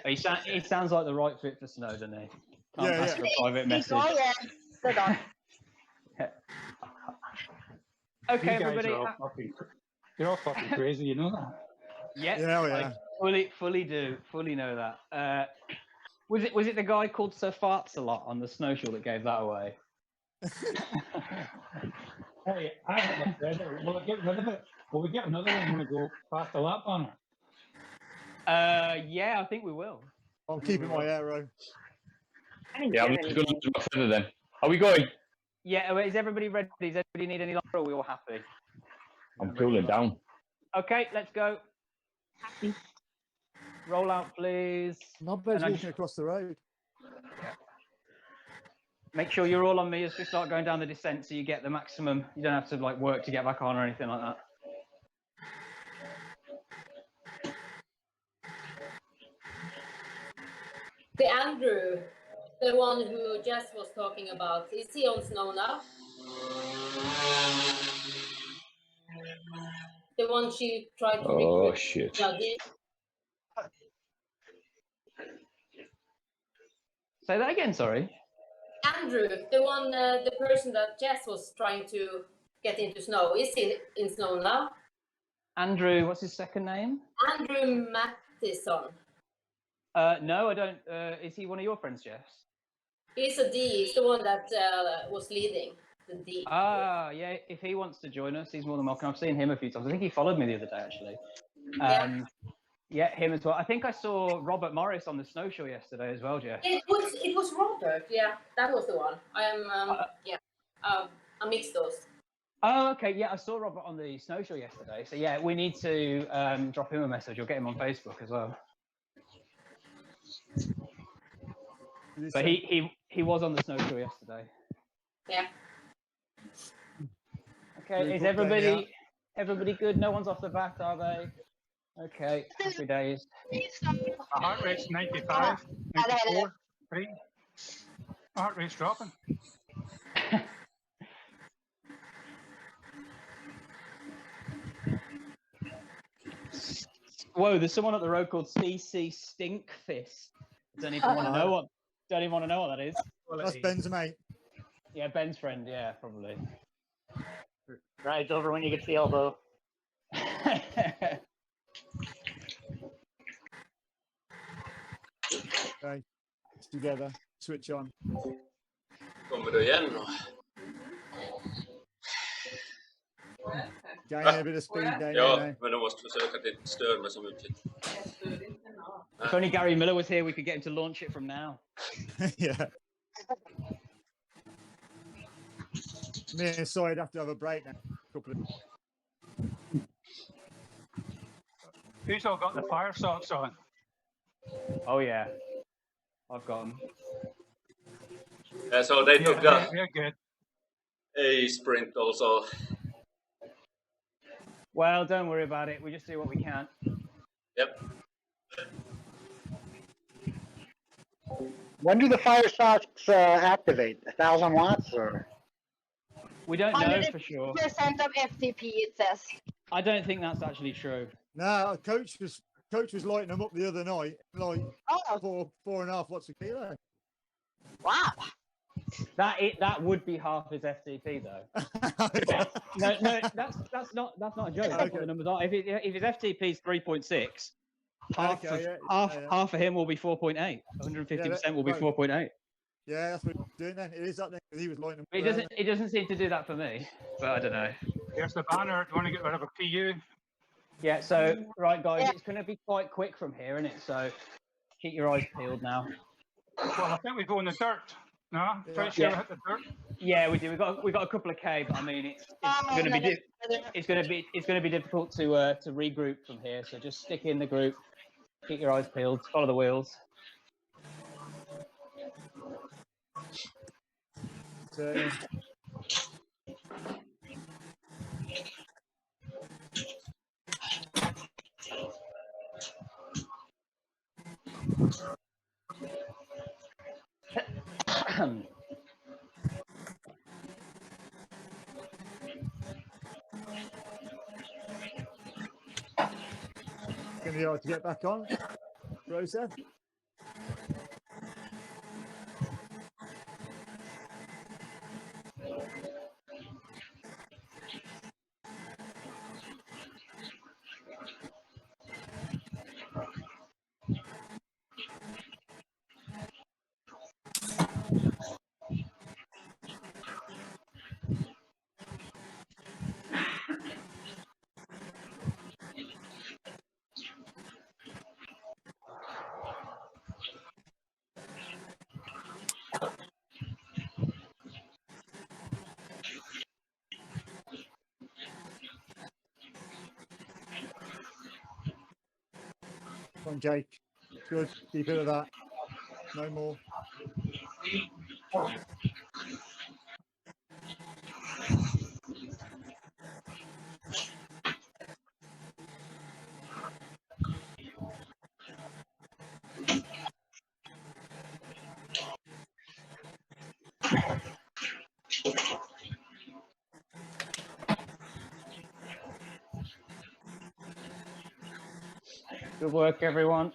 He sounds like the right fit for Snow, doesn't he? Can't Yeah, ask for a private message. Oh, yeah. Good on. Okay, You guys everybody. are all you're all fucking crazy, you know that? Yeah, Yeah, oh, yeah. I fully know that. Was it the guy called Sir Farts a lot on the snowshoe that gave that away? Hey, I haven't read it. Will I get rid of it? Will we get another one when we go past the lap on it? Yeah, I think we will. I'm keeping my arrow. Yeah, I'm just going to lose my feather then. Are we going? Yeah, is everybody ready? Does everybody need any longer, or are we all happy? I'm cooling down. Okay, let's go. Happy. Roll out, please. Not bad And I walking just- across the road. Make sure you're all on me as we start going down the descent, so you get the maximum. You don't have to like work to get back on or anything like that. The Andrew, the one who Jess was talking about, is he on snow now? The one she tried to Oh, recruit. shit. Yeah, Say that again, sorry. Andrew, the one, the person that Jess was trying to get into snow, is he in snow now? Andrew, what's his second name? Andrew Mattison. No, I don't. Is he one of your friends, Jess? He's a D. He's the one that was leading the D. Ah, yeah. If he wants to join us, he's more than welcome. I've seen him a few times. I think he followed me the other day, actually. Yeah, him as well. I think I saw Robert Morris on the snowshoe yesterday as well, Jess. It was Robert. Yeah, that was the one. I mixed those. Oh, okay. Yeah, I saw Robert on the snowshoe yesterday. So yeah, we need to drop him a message or get him on Facebook as well. But he was on the snowshoe yesterday. Yeah. Okay, is everybody good? No one's off the bat, are they? Okay, happy days. The heart rate's 95, 94, 3. Heart rate's dropping. Whoa, there's someone up the road called CC Stinkfist. Don't even want to know what. Don't even want to know what that is. That's Ben's mate. Yeah, Ben's friend. Yeah, probably. Ride's over when you get to the elbow. Okay. Together. Switch on. Kommer du igen då? Gain a bit of speed there. Ja, now. men du måste försöka att inte störa mig så mycket. If only Gary Miller was here, we could get him to launch it from now. Yeah. Me and Soy have to have a break now. Couple of Who's all got the fire socks on? Oh yeah, I've got them. So they took They're good. a sprint also. Well, don't worry about it. We just do what we can. Yep. When do the fire socks activate? 1,000 watts or? We don't know for sure. 100% of FTP, it says. I don't think that's actually true. No, coach was lighting them up the other night, like Oh, 4.5 watts a kilo. wow. That would be half his FTP though. No, that's not a joke. That's what the numbers are. If his FTP is 3.6, half of him will be 4.8. 150% will be 4.8. Yeah, that's what he's doing then. It is that thing. He was lighting them. It doesn't seem to do that for me, but I don't know. Here's the banner. Do you want to get rid of a PU? Yeah. So right, guys, it's going to be quite quick from here, isn't it? So keep your eyes peeled now. Well, I think we go in the dirt. No, pretty sure we hit the dirt. Yeah, we do. We got a couple of K, but I mean, it's going to be difficult to regroup from here. So just stick in the group, keep your eyes peeled, follow the wheels. Gonna be hard to get back on, Rosa. Come on, Jake. Good. Keep it at that. No more. Good work, everyone.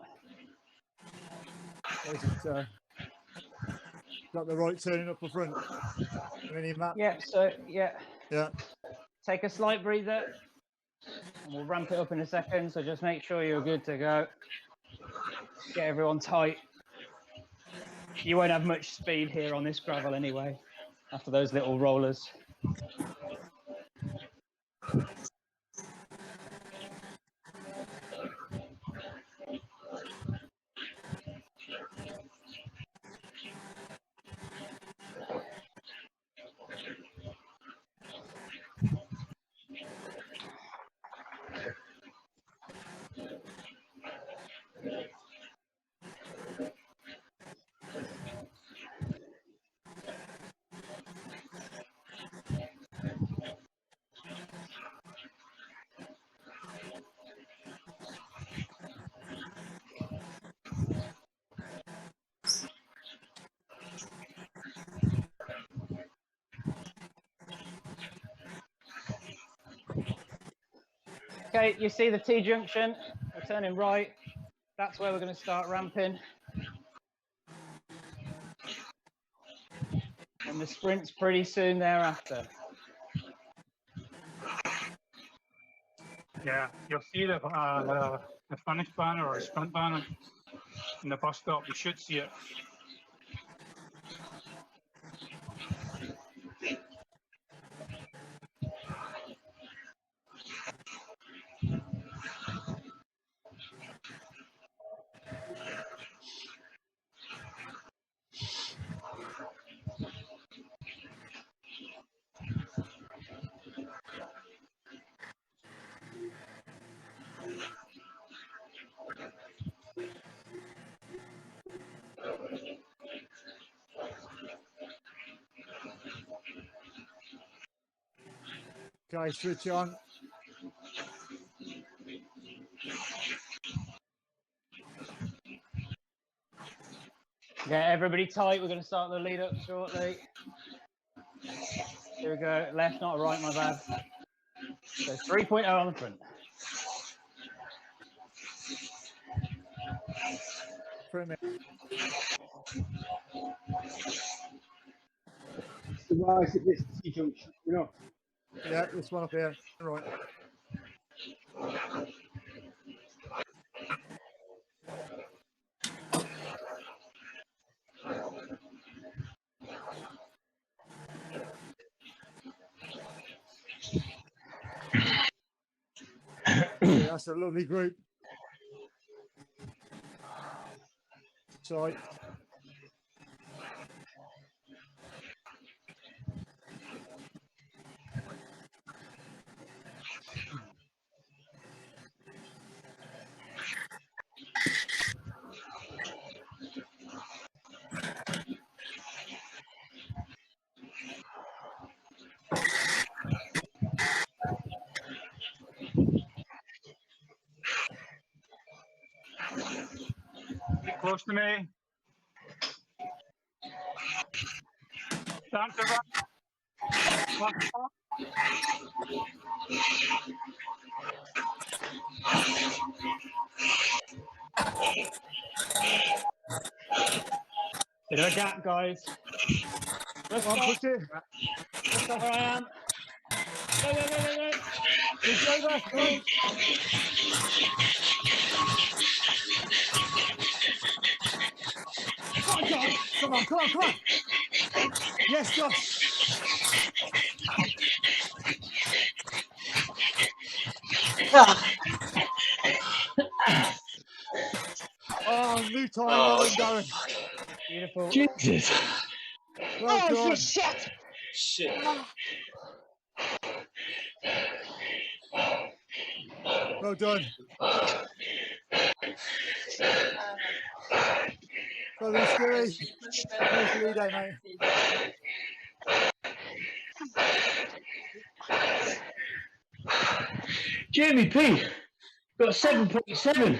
Got the right turning up the front. Mini map. Yeah. So yeah. Yeah. Take a slight breather, and we'll ramp it up in a second. So just make sure you're good to go. Get everyone tight. You won't have much speed here on this gravel anyway, after those little rollers. Okay, you see the T-junction, we're turning right. That's where we're going to start ramping. And the sprint's pretty soon thereafter. Yeah, you'll see the finish banner or sprint banner in the bus stop. You should see it. Okay, switch on. Yeah, everybody tight. We're going to start the lead up shortly. Here we go. Left, not right, my bad. So 3.0 on the front. For a minute. The rise at this junction, you know. Yeah, this one up here. Right. Yeah, that's a lovely group. Sorry. Get close to me. Stand to the Bit of a gap, guys. Let's Come on, stop. push it. Let's stop where I am. Go, go, go, go, go. Push over. Come on. Come on, Josh. Come on, come on, come on. Yes, Josh. Oh, new time. Well done, Darren. Beautiful. Jesus. Well Oh, done. shit. Shit. Well done. Well done, Stewie. Nice lead out, mate. Jamie P. Got 7.7.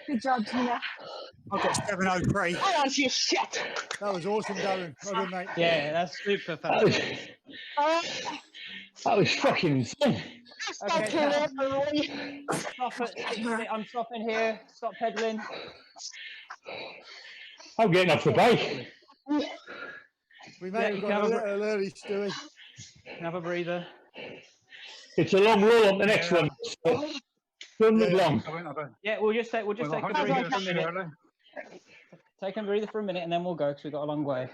Good job, Tina. I've got 703. I want you shit. That was awesome, Darren. Well done, mate. Yeah, that's super That was, fast. that was fucking insane. Okay, Stop stop. killing. Stop it. I'm stopping here. Stop pedaling. I'm getting off the bike. We Yeah, may have you got can a have a little early, Stewie. Have a breather. It's a long roll on the next one. So don't need long. Yeah, we'll just take a breather for a minute. early. Take a breather for a minute, and then we'll go because we've got a long way.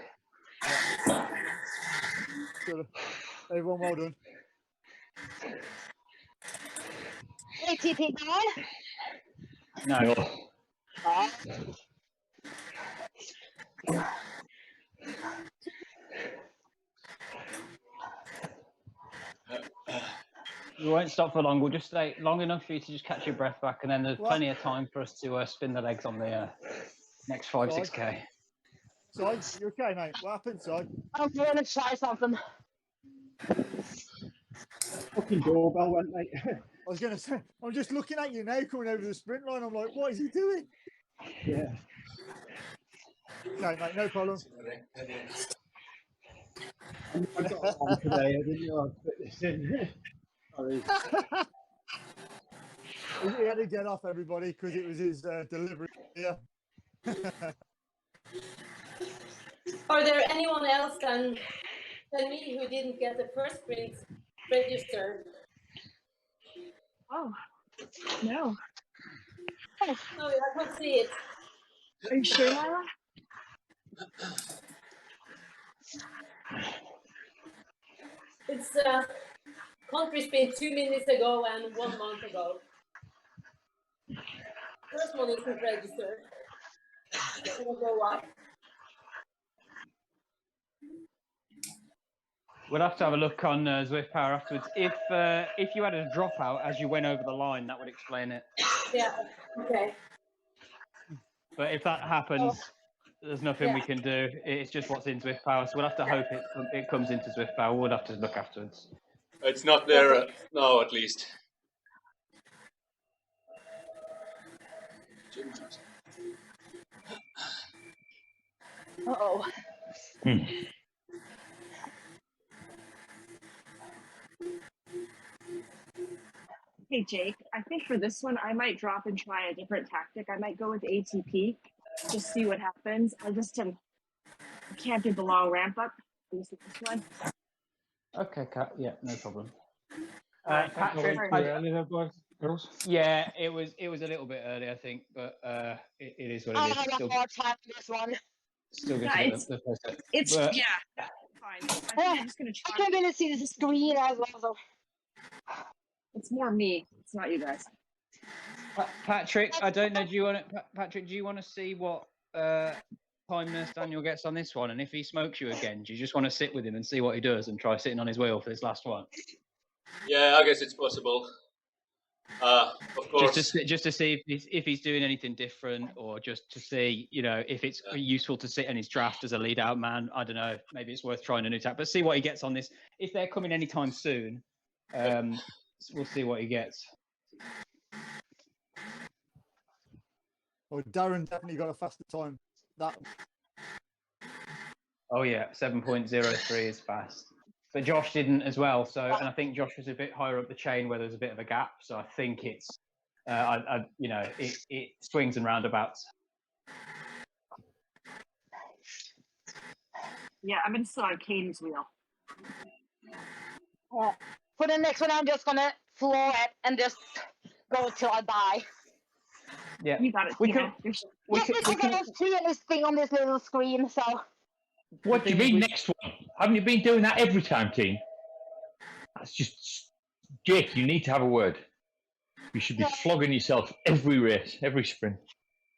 Good. Everyone, well done. ATP gone? No. Oh. We won't stop for long. We'll just stay long enough for you to just catch your breath back, and then there's What? plenty of time for us to spin the legs on the next 5-6K. Side, you okay, mate? What happened, Side? I'm going to try something. Fucking doorbell went, mate. I was going to say, I'm just looking at you now coming over the sprint line. I'm like, what is he doing? Yeah. No, mate, no problem. I got on today, I didn't know I'd put this in. Sorry. He had to get off, everybody, because it was his delivery. Yeah. Are there anyone else than me who didn't get the first sprint registered? Oh, no. No, I can't see it. Are you sure, Myra? It's country sprint 2 minutes ago and 1 month ago. First one isn't registered. I don't know why. We'll have to have a look on Zwift Power afterwards. If you had a dropout as you went over the line, that would explain it. Yeah. Okay. But if that happens, there's nothing we can do. It's just what's in Zwift Power, so we'll have to hope it comes into Zwift Power. We'll have to look afterwards. It's not there now, at least. Uh-oh. Hey Jake, I think for this one I might drop and try a different tactic. I might go with ATP, just see what happens. I can't do the long ramp up. This one. Okay, Kat. Yeah, no problem. Patrick, yeah, it was a little bit early, I think, but it is what I it is. have a hard time with this one. Still good Yeah, to it's- the first set. It's But- yeah, fine. I think I'm just gonna I try. can't really see the screen as well. So. It's more me. It's not you guys. Patrick, I don't know. Patrick, do you want to see what time Nurse Daniel gets on this one? And if he smokes you again, do you just want to sit with him and see what he does and try sitting on his wheel for this last one? Yeah, I guess it's possible. Of course. Just to see if he's doing anything different, or just to see, if it's useful to sit in his draft as a lead out man. I don't know. Maybe it's worth trying a new tack, but see what he gets on this. If they're coming anytime soon, we'll see what he gets. Well, Darren definitely got a faster time. Oh yeah, 7.03 is fast. But Josh didn't as well. So, and I think Josh was a bit higher up the chain where there's a bit of a gap. So I think it's, it swings and roundabouts. Yeah, I'm gonna sit on Caden's wheel. For the next one, I'm just gonna floor it and just go till I die. Yeah, you got it. We Tina. could. I don't see anything on this little screen, so. What do you mean next one? Haven't you been doing that every time, team? That's just Jake. You need to have a word. You should be flogging yourself every race, every sprint.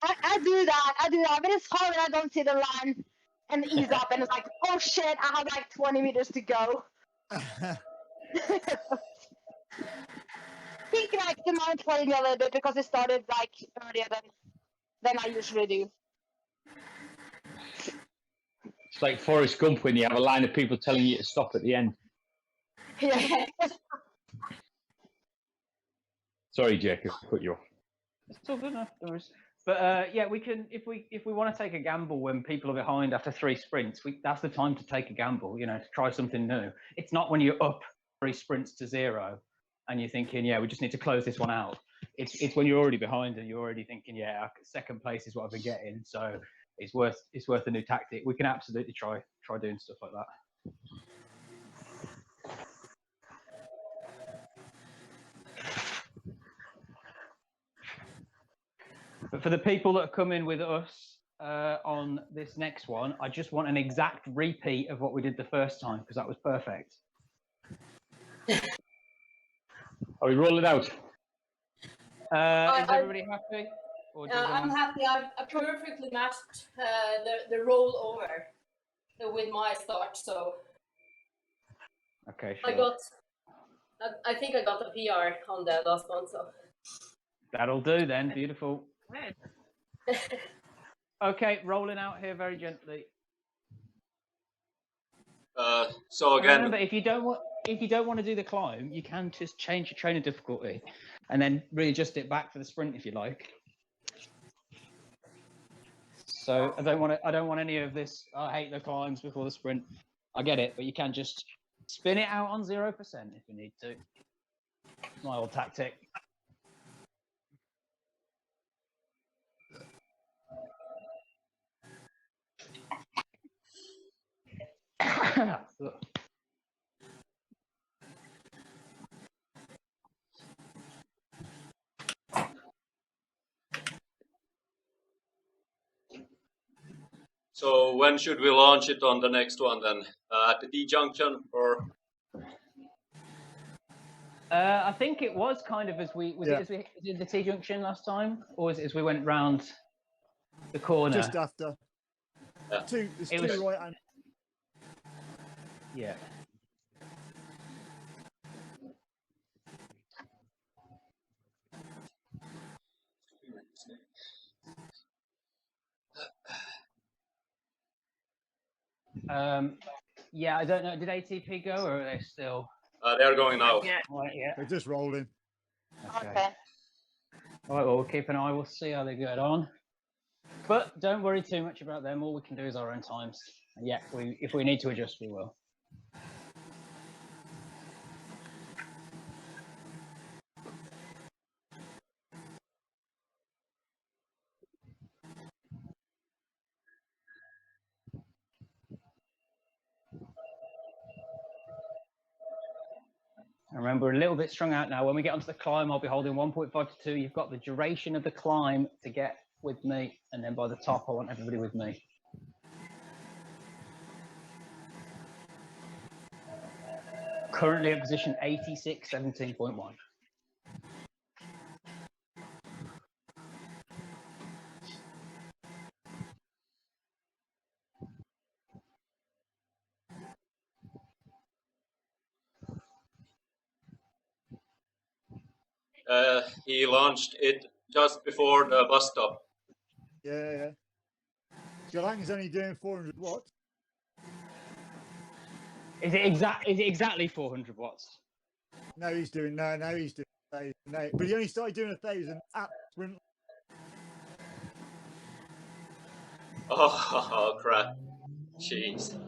I do that, but it's hard when I don't see the line and ease up, and it's like, oh shit, I have like 20 meters to go. I think like the mind playing a little bit because it started like earlier than I usually do. It's like Forrest Gump when you have a line of people telling you to stop at the end. Yeah. Sorry, Jake, I cut you off. It's all good enough. But yeah, we can if we want to take a gamble when people are behind after 3 sprints. That's the time to take a gamble. To try something new. It's not when you're up 3 sprints to 0 and you're thinking, yeah, we just need to close this one out. It's when you're already behind and you're already thinking, yeah, second place is what I've been getting, so it's worth a new tactic. We can absolutely try doing stuff like that. But for the people that are coming with us on this next one, I just want an exact repeat of what we did the first time, because that was perfect. Are we rolling out? Is everybody happy? Or does I'm anyone... happy. I perfectly matched the rollover with my start, so Okay, sure. I think I got a PR on the last one, so That'll do then. Beautiful. Good. Okay, rolling out here very gently. So And again, remember, if you don't want to do the climb, you can just change your training difficulty, and then readjust it back for the sprint if you like. So I don't want any of this. I hate the climbs before the sprint. I get it, but you can just spin it out on 0% if you need to. My old tactic. so when should we launch it on the next one then? At the D junction or? I think it was kind of as we did the T junction last time, or was it as we went round the corner? Just after. Yeah. It's It two was- right and Yeah. Yeah, I don't know. Did ATP go or are they still? They're going now. Yeah. Right, yeah. They're just rolling. Okay. All right, well, we'll keep an eye. We'll see how they get on. But don't worry too much about them. All we can do is our own times. And yeah, if we need to adjust, we will. Remember, we're a little bit strung out now. When we get onto the climb, I'll be holding 1.5 to 2. You've got the duration of the climb to get with me. And then by the top, I want everybody with me. Currently at position 86, 17.1. He launched it just before the bus stop. Yeah. Jalang's only doing 400 watts. Is it exactly 400 watts? No, he's doing 1,000. No, but he only started doing 1,000 at sprint. Oh crap! Jeez.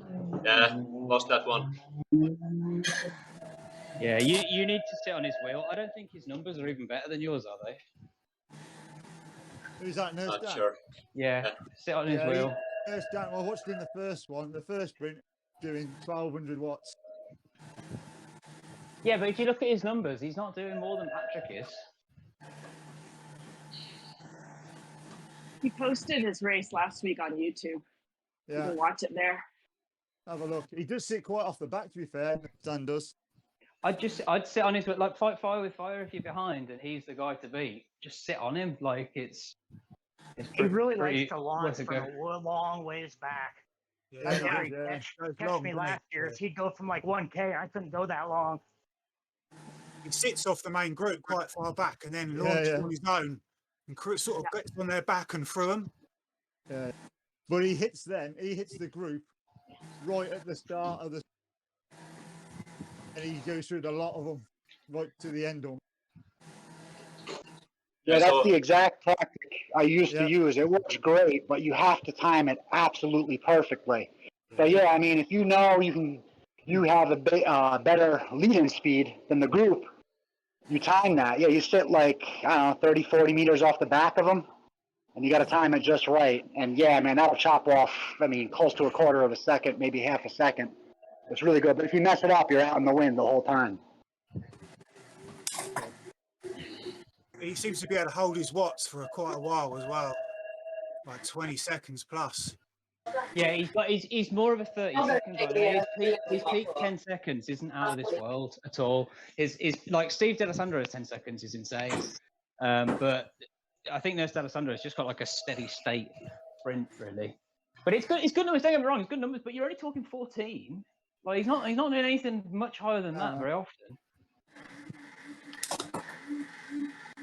Yeah, lost that one. Yeah, you need to sit on his wheel. I don't think his numbers are even better than yours, are they? Who's that? Nurse Not Dan? sure. Yeah, sit on his wheel. Nurse Dan. Well, I watched in the first one, the first sprint, doing 1,200 watts. Yeah, but if you look at his numbers, he's not doing more than Patrick is. He posted his race last week on YouTube. You Yeah, can watch it there. have a look. He does sit quite off the back, to be fair. Dan does. I'd sit on his, like, fight fire with fire if you're behind and he's the guy to beat. Just sit on him, like it's He really pretty likes to launch worth from a go. a long ways back. Yeah, That's he where he does, catch long, me doesn't he? last year. If he'd go from like 1K, I couldn't go that long. He sits off the main group quite far back and then Yeah, launches yeah. on his own and sort of gets on their back and through them. Yeah. But he hits them. He hits the group right at the start of the, and he goes through the lot of them right to the end of them. Yeah, that's so- the exact tactic I used Yeah. to use. It works great, but you have to time it absolutely perfectly. So yeah, I mean, if you know you have a better lead-in speed than the group, you time that. Yeah, you sit like, I don't know, 30, 40 meters off the back of them, and you got to time it just right. And yeah, man, that'll chop off, I mean, close to a quarter of a second, maybe half a second. It's really good. But if you mess it up, you're out in the wind the whole time. He seems to be able to hold his watts for quite a while as well, like 20 seconds plus. Yeah, he's more of a 30-second guy. His peak 10 seconds isn't out of this world at all. His like Steve D'Alessandro's 10 seconds is insane. But I think Nurse D'Alessandro has just got like a steady state sprint really. But it's good numbers, don't get me wrong, it's good numbers, but you're only talking 14. Like he's not doing anything much higher than that very often.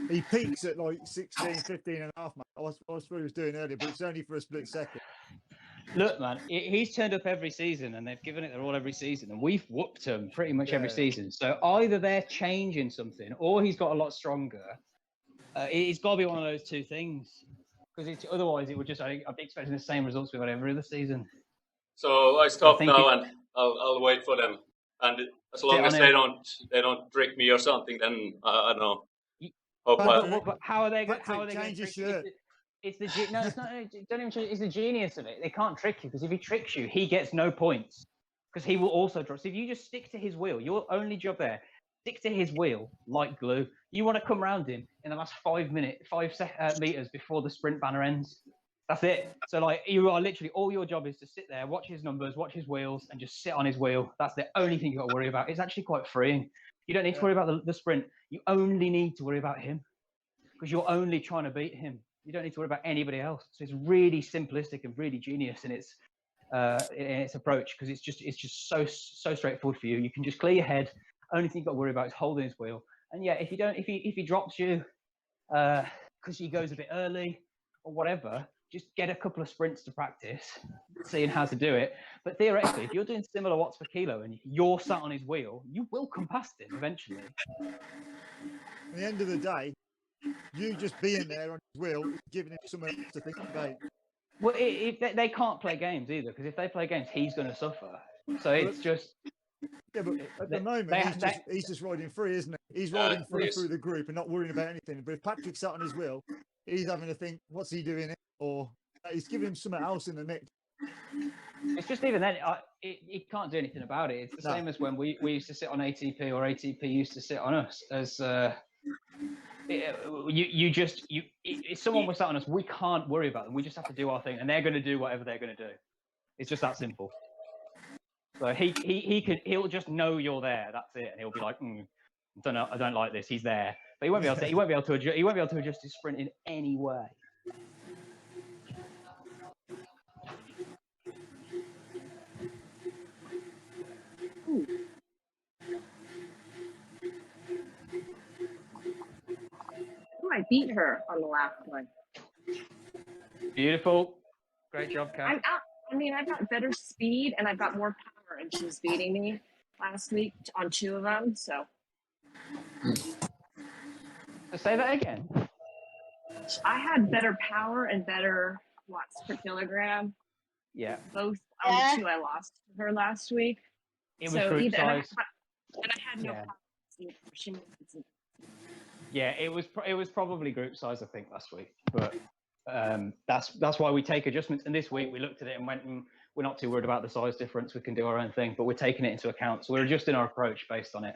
He peaks at like 16, 15 and a half, man. That's what he was doing earlier, but it's only for a split second. Look, man, he's turned up every season and they've given it their all every season, and we've whooped him pretty much every season. So either they're changing something or he's got a lot stronger. It's got to be one of those two things, because otherwise it would just, I'd be expecting the same results we've got every other season. So I stop I think now and I'll wait for them. And as long as they don't trick me or something, then I don't know. Hope But how are they going to change your trick you? shirt. It's the no, it's not. Don't even. It's the genius of it. They can't trick you, because if he tricks you, he gets no points, because he will also drop. So if you just stick to his wheel, your only job there, stick to his wheel like glue. You want to come around him in the last 5 meters before the sprint banner ends. That's it. So like you are literally, all your job is to sit there, watch his numbers, watch his wheels, and just sit on his wheel. That's the only thing you got to worry about. It's actually quite freeing. You don't need to worry about the sprint. You only need to worry about him, because you're only trying to beat him. You don't need to worry about anybody else. So it's really simplistic and really genius in its approach, because it's just so straightforward for you. You can just clear your head. Only thing you've got to worry about is holding his wheel. And yeah, if he drops you because he goes a bit early or whatever, just get a couple of sprints to practice, seeing how to do it. But theoretically, if you're doing similar watts per kilo and you're sat on his wheel, you will come past him eventually. At the end of the day, you just being there on his wheel is giving him something else to think about. Well, they can't play games either, because if they play games, he's going to suffer. So it's just... Yeah, but at the moment, he's just riding free, isn't he? He's riding free through the group and not worrying about anything. But if Patrick's sat on his wheel, he's having to think, what's he doing? Or he's giving him something else in the mix. It's just even then, he can't do anything about it. It's the same as when we used to sit on ATP, or ATP used to sit on us. As if someone was sat on us, we can't worry about them. We just have to do our thing, and they're going to do whatever they're going to do. It's just that simple. So he'll just know you're there. That's it, and he'll be like, I don't like this. He's there, but he won't be able to adjust his sprint in any way. I beat her on the last one. Beautiful. Great job, Kat. I've got better speed and I've got more power, and she was beating me last week on 2 of them. So say that again. I had better power and better watts per kilogram. Yeah. Both on the 2 I lost to her last week. It was group size. And I had no power. She Yeah, it was probably group size, I think, last week. But that's why we take adjustments. And this week we looked at it and went, we're not too worried about the size difference. We can do our own thing, but we're taking it into account. So we're adjusting our approach based on it.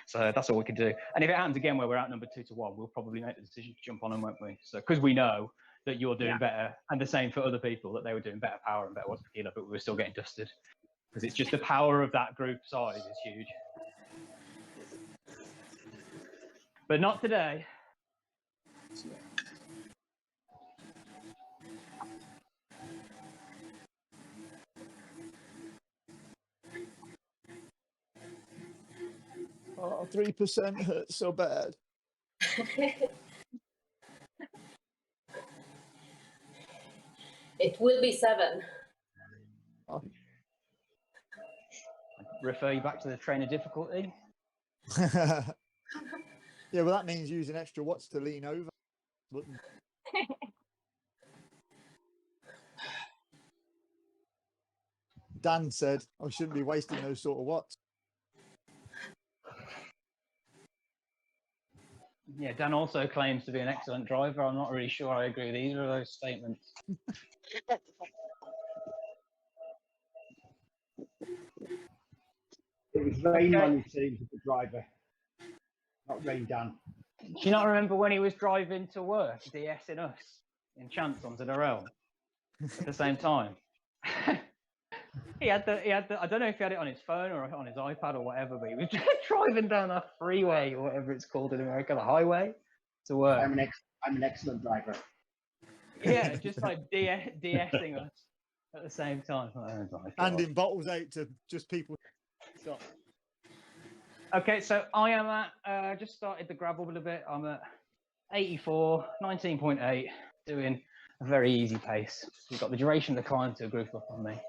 So that's all we can do. And if it happens again where we're outnumbered 2-1, we'll probably make the decision to jump on them, won't we? So because we know that you're doing better, and the same for other people, that they were doing better power and better watts per kilo, but we were still getting dusted. Because it's just the power of that group size is huge. But not today. Oh, 3% hurts so bad. It will be 7. Oh. Refer you back to the trainer difficulty. Yeah, well, that means using extra watts to lean over. Dan said, I shouldn't be wasting those sort of watts. Yeah, Dan also claims to be an excellent driver. I'm not really sure I agree with either of those statements. It was Rain on his team as the driver, not Rain Dan. Do you not remember when he was driving to work, DS-ing us in Chansons in a row at the same time? He had the. I don't know if he had it on his phone or on his iPad or whatever, but he was driving down a freeway or whatever it's called in America, the highway, to work. I'm an excellent driver. Yeah, just like DS-ing us at the same time. Handing bottles out to just people. Stop. Okay, so I am at, just started the grab a little bit. I'm at 84, 19.8, doing a very easy pace. We've got the duration of the climb to group up on me.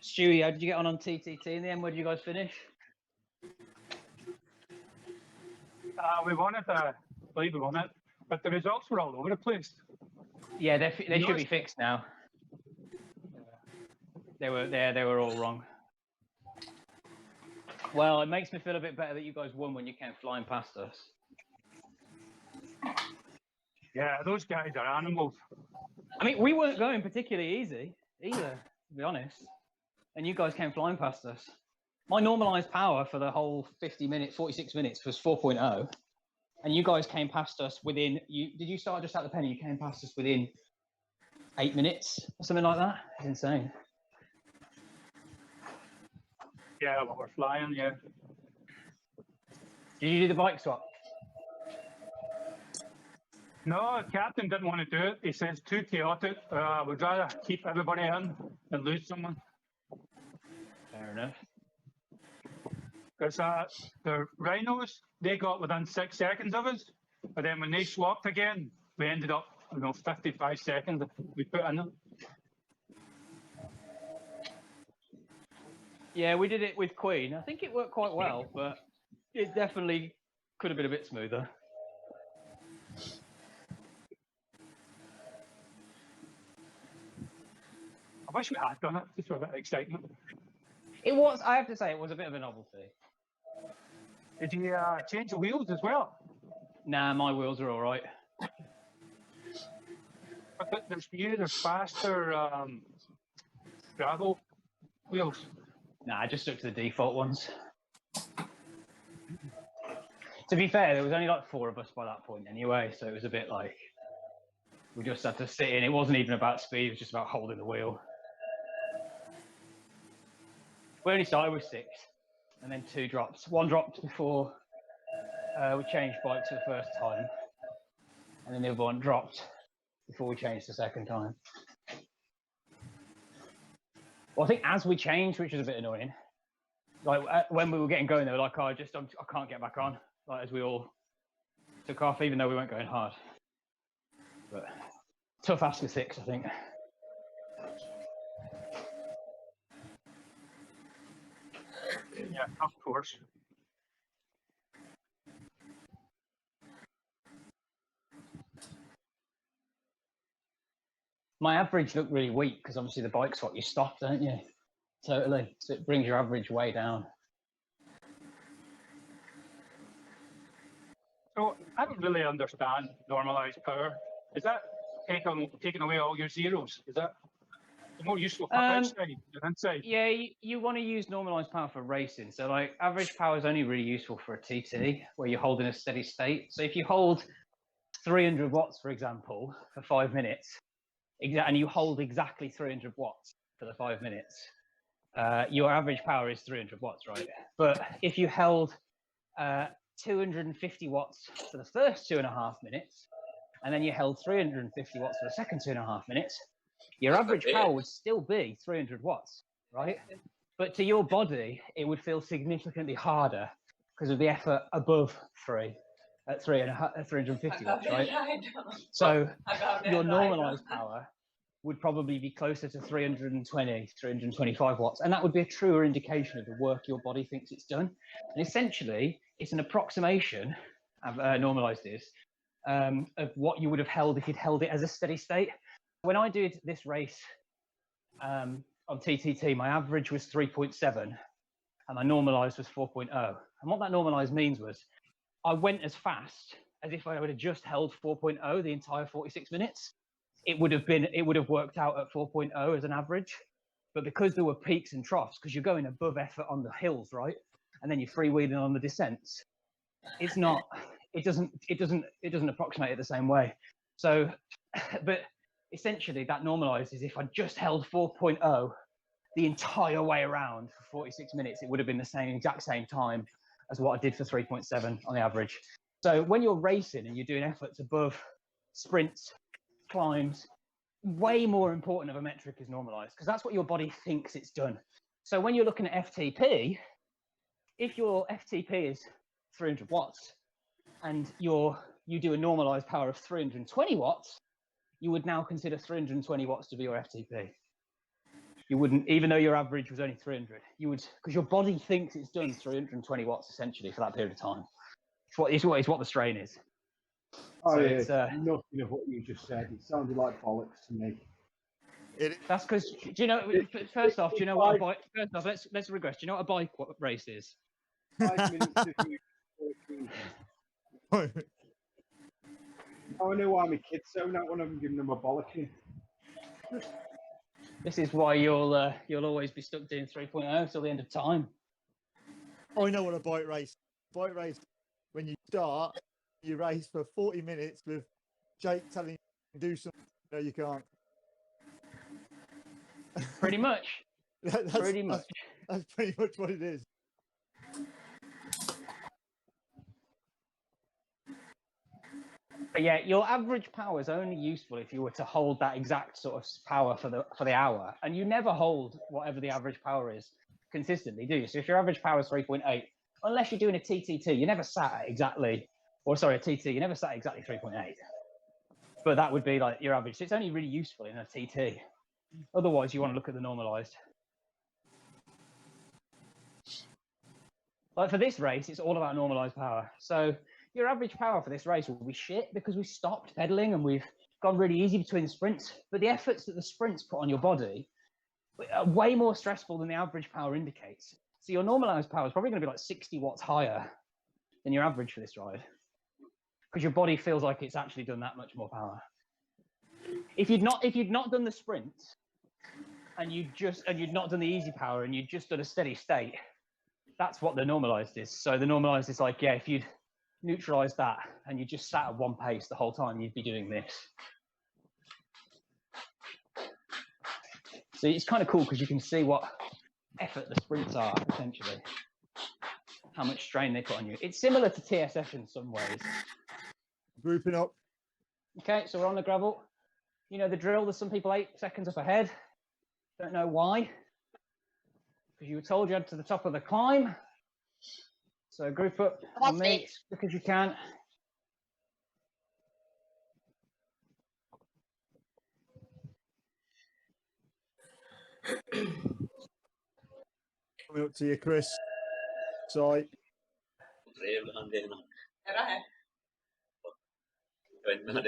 Stewie, how did you get on TTT in the end? Where did you guys finish? We won it, I believe we won it, but the results were all over the place. Yeah, they should be fixed now. They were all wrong. Well, it makes me feel a bit better that you guys won when you came flying past us. Yeah, those guys are animals. I mean, we weren't going particularly easy either, to be honest. And you guys came flying past us. My normalized power for the whole 46 minutes was 4.0. And you guys came past us within, did you start just at the penny? You came past us within 8 minutes or something like that? It's insane. Yeah, well, we're flying, yeah. Did you do the bike swap? No, the captain didn't want to do it. He says too chaotic. We'd rather keep everybody in than lose someone. Fair enough. Because the Rhinos, they got within 6 seconds of us, but then when they swapped again, we ended up, 55 seconds we put in them. Yeah, we did it with Queen. I think it worked quite well, but it definitely could have been a bit smoother. I wish we had done it, just for a bit of excitement. It was, I have to say, it was a bit of a novelty. Did you change the wheels as well? Nah, my wheels are all right. But there's faster gravel wheels. Nah, I just stuck to the default ones. To be fair, there was only like 4 of us by that point anyway, so it was a bit like we just had to sit in. It wasn't even about speed, it was just about holding the wheel. We only started with 6, and then 2 drops. 1 dropped before we changed bikes for the first time, and then the other one dropped before we changed the second time. Well, I think as we changed, which was a bit annoying, like when we were getting going, they were like, "Oh, I can't get back on." Like as we all took off, even though we weren't going hard. But tough ask for 6, I think. Yeah, of course. My average looked really weak because obviously the bike swap, you stop, don't you? Totally. So it brings your average way down. So I don't really understand normalized power. Is that taking away all your zeros? Is that more useful for outside than inside? Yeah, you want to use normalized power for racing. So like average power is only really useful for a TT where you're holding a steady state. So if you hold 300 watts, for example, for 5 minutes, and you hold exactly 300 watts for the 5 minutes, your average power is 300 watts, right? But if you held 250 watts for the first 2.5 minutes, and then you held 350 watts for the second 2.5 minutes, your average power would still be 300 watts, right? But to your body, it would feel significantly harder because of the effort above 3 at 350 watts, right? So your normalized power would probably be closer to 320, 325 watts. And that would be a truer indication of the work your body thinks it's done. And essentially, it's an approximation, normalized is, of what you would have held if you'd held it as a steady state. When I did this race on TTT, my average was 3.7 and my normalized was 4.0. And what that normalized means was I went as fast as if I would have just held 4.0 the entire 46 minutes. It would have worked out at 4.0 as an average. But because there were peaks and troughs, because you're going above effort on the hills, right? And then you're freewheeling on the descents, it doesn't approximate it the same way. So, but essentially that normalizes if I just held 4.0 the entire way around for 46 minutes, it would have been the exact same time as what I did for 3.7 on the average. So when you're racing and you're doing efforts above sprints, climbs, way more important of a metric is normalized because that's what your body thinks it's done. So when you're looking at FTP, if your FTP is 300 watts and you do a normalized power of 320 watts, you would now consider 320 watts to be your FTP. You wouldn't, even though your average was only 300, you would, because your body thinks it's done 320 watts essentially for that period of time. It's what the strain is. Oh, So yeah, it's, nothing of what you just said. It sounded like bollocks to me. That's because, do you know, first off, do you know what a bike, first off, let's regress. Do you know what a bike race is? 5 minutes of you. Oh, I know why my kids so not when I'm giving them a bollocking. This is why you'll always be stuck doing 3.0 till the end of time. I know what a bike race. Bike race, when you start, you race for 40 minutes with Jake telling you to do something. No, you can't. Pretty much. That's pretty much what it is. But yeah, your average power is only useful if you were to hold that exact sort of power for the hour, and you never hold whatever the average power is consistently, do you? So if your average power is 3.8, unless you're doing a TTT, you never sat at exactly, or sorry, a TT, you never sat at exactly 3.8. But that would be like your average. So it's only really useful in a TT. Otherwise, you want to look at the normalized. Like for this race, it's all about normalized power. So your average power for this race will be shit because we stopped pedaling and we've gone really easy between sprints. But the efforts that the sprints put on your body are way more stressful than the average power indicates. So your normalized power is probably going to be like 60 watts higher than your average for this ride because your body feels like it's actually done that much more power. If you'd not done the sprint and you'd not done the easy power and you'd just done a steady state, that's what the normalized is. So the normalized is like, yeah, if you'd neutralize that and you just sat at one pace the whole time, you'd be doing this. So it's kind of cool because you can see what effort the sprints are, essentially, how much strain they put on you. It's similar to TSF in some ways. Grouping up. Okay, so we're on the gravel. You know the drill, there's some people 8 seconds up ahead. Don't know why. Because you were told you had to the top of the climb. So group up on me because you can. Coming up to you, Chris. Sorry.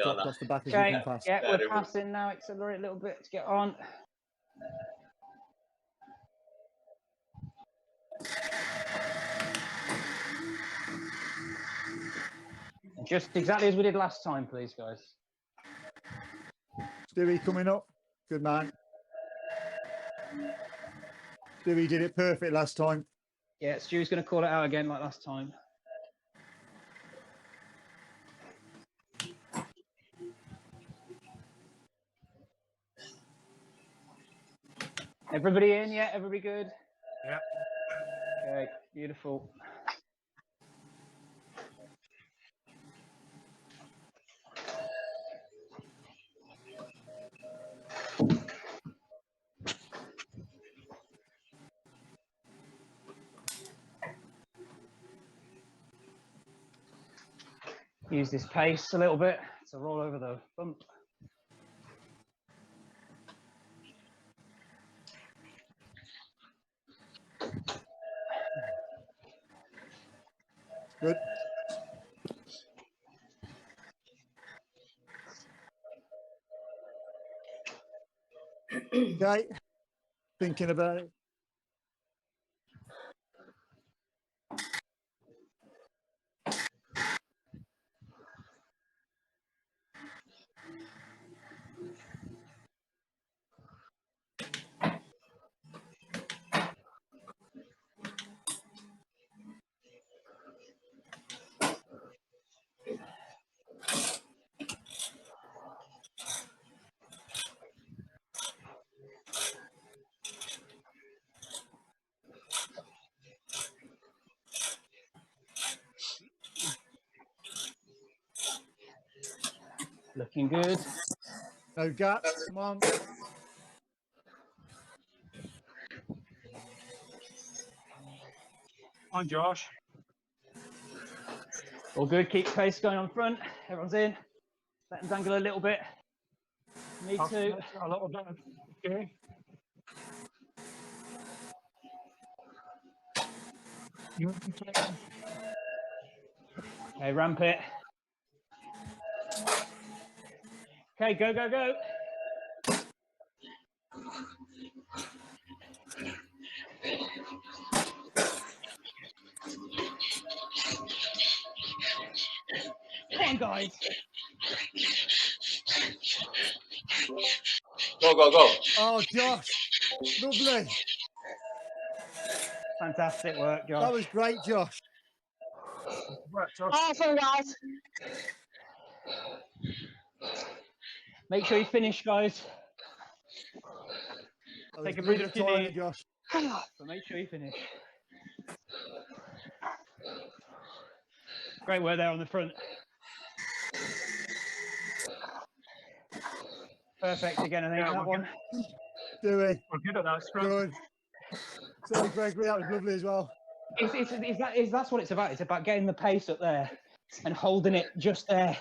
Off the back as Okay, you can pass. yeah, we're passing now. Accelerate a little bit to get on. Just exactly as we did last time, please, guys. Stewie coming up. Good man. Stewie did it perfect last time. Yeah, Stu's going to call it out again like last time. Everybody in? Yeah, everybody good? Yeah. Okay, beautiful. Use this pace a little bit to roll over the bump. Good. Okay. Thinking about it. Looking good. No gaps. Come on. On Josh. All good. Keep pace going on front. Everyone's in. Let them dangle a little bit. Me too. A little bit. Okay. You can take it. Okay, ramp it. Okay, go, go, go. Come on, guys. Go, go, go. Oh, Josh. Lovely. Fantastic work, Josh. That was great, Josh. Awesome, guys. Make sure you finish, guys. Take a breather if you need. Josh. But make sure you finish. Great work there on the front. Perfect again, I think, that one. Dewey. We're good at that sprint. Good. Sorry, Gregory, that was lovely as well. That's what it's about. It's about getting the pace up there and holding it just there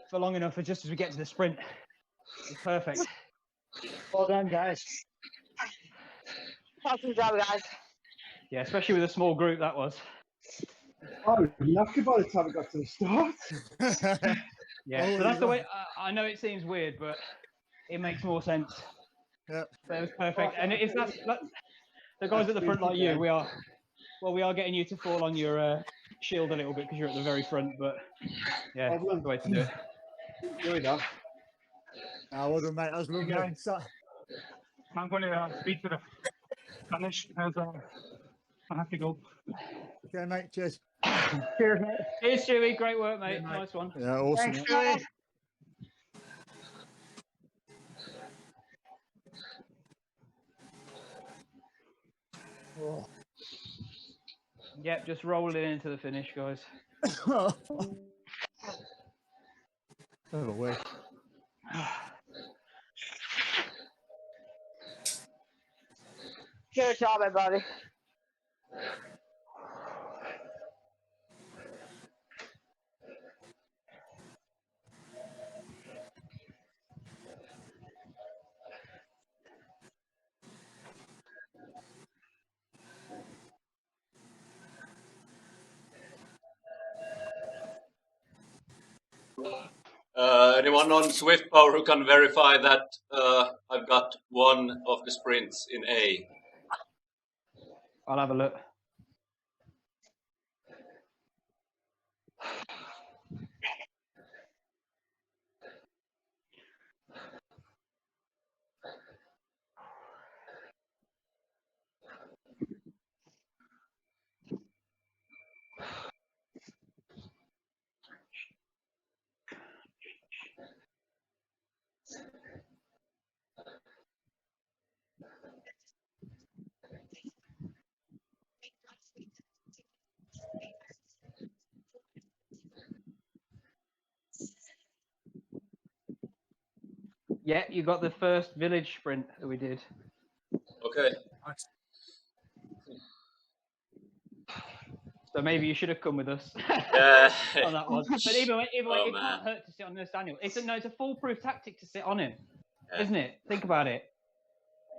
for long enough for just as we get to the sprint. It's perfect. Well done, guys. Awesome job, guys. Yeah, especially with a small group, that was. Oh, lucky by the time it got to the start. Yeah, so that's the way. I know it seems weird, but it makes more sense. Yeah, that was perfect. And it's that's the guys at the front like you. We are getting you to fall on your shield a little bit because you're at the very front. But yeah, that's the way to do it. Good enough. Well done, mate. That was lovely. Okay. I'm going to speak to the finish as I have to go. Okay, mate. Cheers. Cheers, mate. Cheers, Stewie. Great work, mate. Nice one. Yeah, awesome. Thanks, mate. Stewie. Oh. Yep, just roll it into the finish, guys. Have a way. Good job, everybody. Anyone on Swift Power who can verify that I've got one of the sprints in A? I'll have a look. Yeah, you got the first village sprint that we did. Okay. So maybe you should have come with us Yeah. on that one. But either way, Oh, it man. can't hurt to sit on Nathaniel. It's a foolproof tactic to sit on him, Yeah. isn't it? Think about it.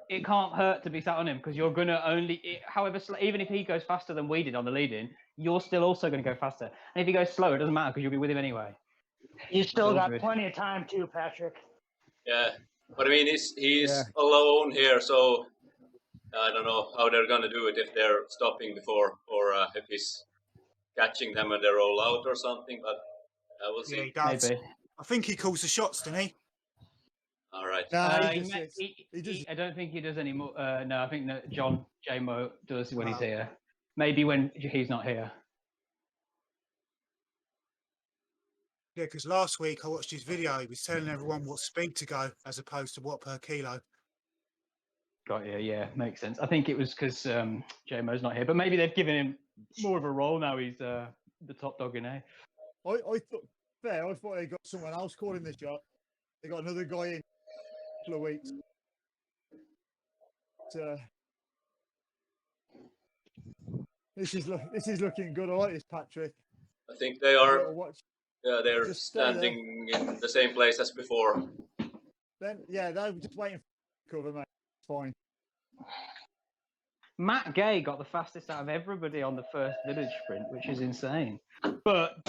It can't hurt to be sat on him because you're gonna even if he goes faster than we did on the lead-in, you're still also going to go faster. And if he goes slower, it doesn't matter because you'll be with him anyway. You still So got good. plenty of time too, Patrick. Yeah, but I mean, he's alone here, so I don't know how they're gonna do it if they're stopping before or if he's catching them when they roll out or something. But we'll see. Yeah, he does. Maybe. I think he calls the shots, doesn't he? All right. I don't think he does anymore. No, I think that John J-Mo does when he's here. Maybe when he's not here. Yeah, because last week I watched his video. He was telling everyone what speed to go as opposed to what per kilo. Got you. Yeah, makes sense. I think it was because J-Mo's not here, but maybe they've given him more of a role now. He's the top dog in A. I thought they got someone else calling this job. They got another guy in a couple of weeks. This is looking good. I like this, Patrick. I think they are. Watch. Yeah, they're Just stay there. standing in the same place as before. Then they're just waiting for cover, mate. It's fine. Matt Gay got the fastest out of everybody on the first village sprint, which is insane. But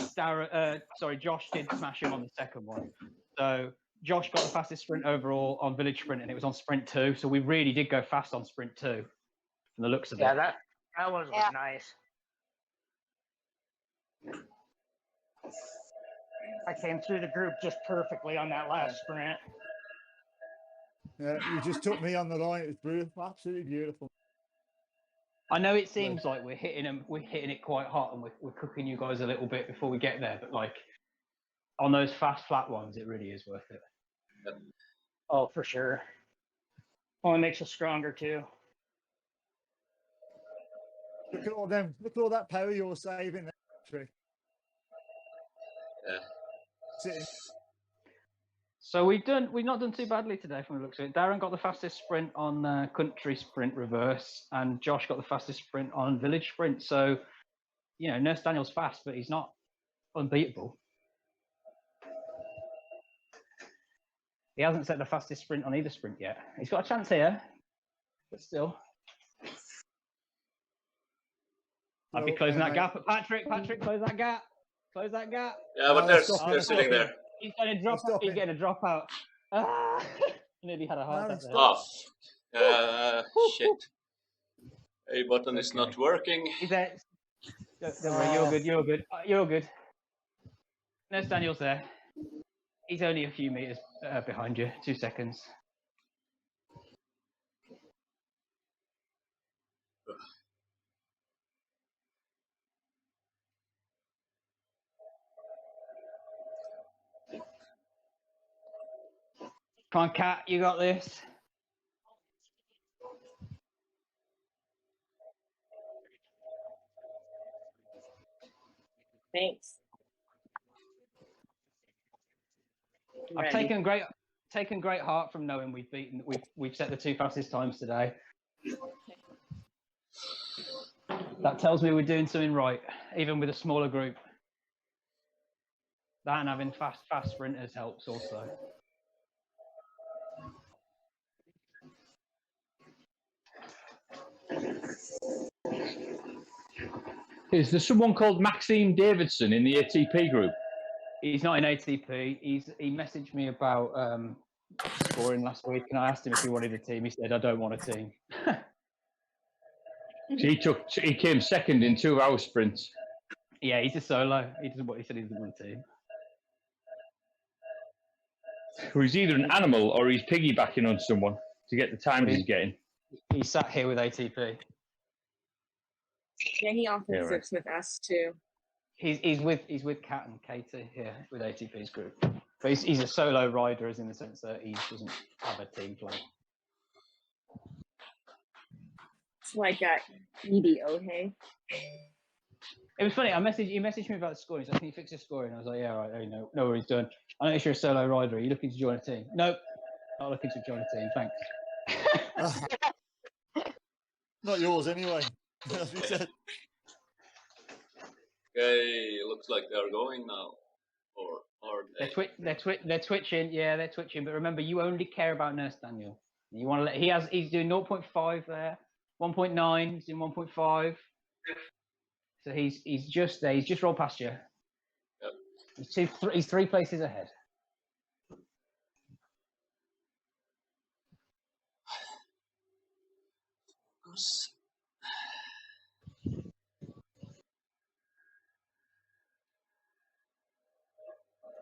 Josh did smash him on the second one. So Josh got the fastest sprint overall on village sprint, and it was on sprint 2. So we really did go fast on sprint 2, from the looks of it. Yeah, that was nice. I came through the group just perfectly on that last sprint. Yeah, you just took me on the line. It was beautiful, absolutely beautiful. I know it seems like we're hitting it quite hot, and we're cooking you guys a little bit before we get there. But like on those fast flat ones, it really is worth it. Oh, for sure. Only makes us stronger too. Look at all them. Look at all that power you're saving there, Patrick. Yeah. Sitting. So we've not done too badly today from the looks of it. Darren got the fastest sprint on country sprint reverse, and Josh got the fastest sprint on village sprint. So, you know, Nurse Daniel's fast, but he's not unbeatable. He hasn't set the fastest sprint on either sprint yet. He's got a chance here, but still. I'd be closing that gap. Patrick, close that gap. Close that gap. Yeah, but they're sitting there. He's going to drop. He's getting a dropout. Ah! Nearly had a heart attack there. Oh, shit. A button is not working. He's there. Don't worry, you're good. You're good. You're good. Nurse Daniel's there. He's only a few meters behind you. 2 seconds. Come on, Kat, you got this. Thanks. I've taken great heart from knowing we've set the 2 fastest times today. That tells me we're doing something right, even with a smaller group. That and having fast sprinters helps also. Is there someone called Maxime Davidson in the ATP group? He's not in ATP. He messaged me about scoring last week, and I asked him if he wanted a team. He said, "I don't want a team." He came second in 2 of our sprints. Yeah, he's a solo. He said he doesn't want a team. So he's either an animal or he's piggybacking on someone to get the times he's getting. He sat here with ATP. Yeah, he often sits with us too. He's with Kat and Katie here with ATP's group. But he's a solo rider, as in the sense that he doesn't have a team play. It's like Edie Ohe. It was funny. He messaged me about the scoring. He's like, "Can you fix the scoring?" I was like, "Yeah, right. I know what he's done. I know you're a solo rider. Are you looking to join a team?" "Nope, not looking to join a team. Thanks." Not yours anyway. As we said. Okay, looks like they're going now. Or are they? They're twitching. Yeah, they're twitching. But remember, you only care about Nurse Daniel. You want to let. He's doing 0.5 there, 1.9. He's doing 1.5. So he's just there. He's just rolled past you. Yep. He's 3 places ahead.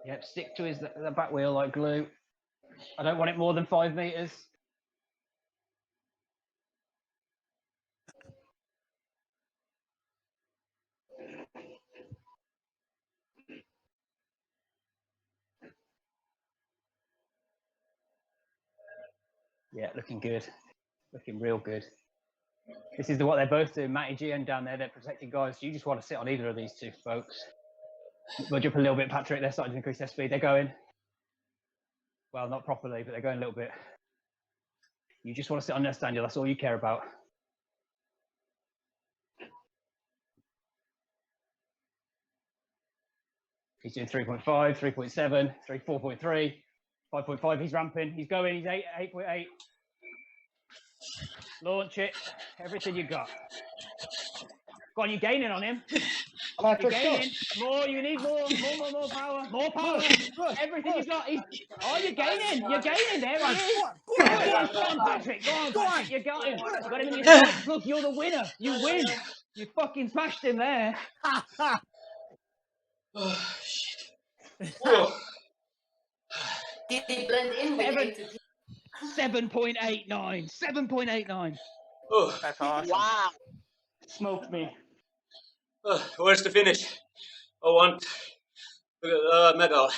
Yep, stick to the back wheel like glue. I don't want it more than 5 meters. Yeah, looking good. Looking real good. This is what they're both doing. Matty G and down there, they're protecting guys. You just want to sit on either of these 2 folks. Budge up a little bit, Patrick. They're starting to increase their speed. They're going. Well, not properly, but they're going a little bit. You just want to sit on Nurse Daniel. That's all you care about. He's doing 3.5, 3.7, 4.3, 5.5. He's ramping. He's going. He's 8.8. Launch it. Everything you got. Go on, you're gaining on him. You're gaining. More. You need more power. More power. Everything you got. You're gaining. You're gaining. There he is. Go on, Patrick. Go on, Patrick. You got him. You got him in your sights. Look, you're the winner. You win. You fucking smashed him there. Oh, shit. Whoa. Did they blend in with ATP? 7.89. 7.89. Oh, That's awesome. Wow. Smoked me. Where's the finish? I want medal.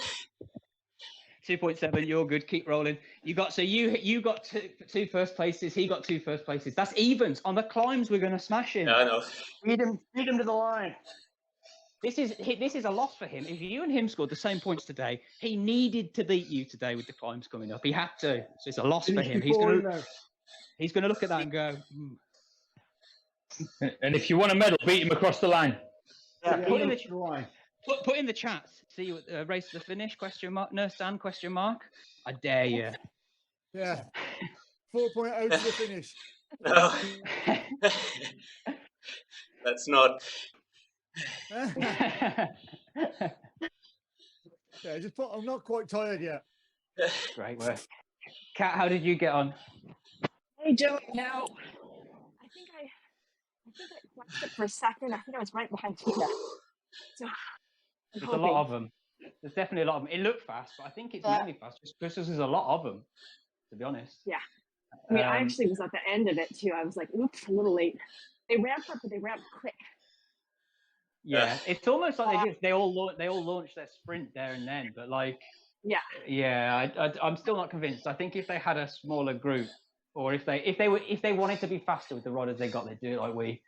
2.7. You're good. Keep rolling. You got two first places. He got 2 first places. That's evens. On the climbs, we're gonna smash him. Yeah, I know. Feed him to the line. this is a loss for him. If you and him scored the same points today, he needed to beat you today with the climbs coming up. He had to. So it's a loss for him. He's going to look at that and go. And if you want a medal, beat him across the line. Yeah, put in the chat. See what race to the finish? Question mark. Nurse Dan? Question mark. I dare you. Yeah. 4.0 to the finish. No. That's not. Yeah, just put. I'm not quite tired yet. Great work. Kat, how did you get on? I don't know. I think I watched it for a second. I think I was right behind Tina. So There's a lot of them. There's definitely a lot of them. It looked fast, but I think it's mainly fast just because there's a lot of them, to be honest. Yeah. I mean, I actually was at the end of it too. I was like, oops, a little late. They ramped up, but they ramped quick. Yeah, it's almost like they all launched their sprint there and then, but like, I'm still not convinced. I think if they had a smaller group, or if they wanted to be faster with the riders they got, they'd do it like we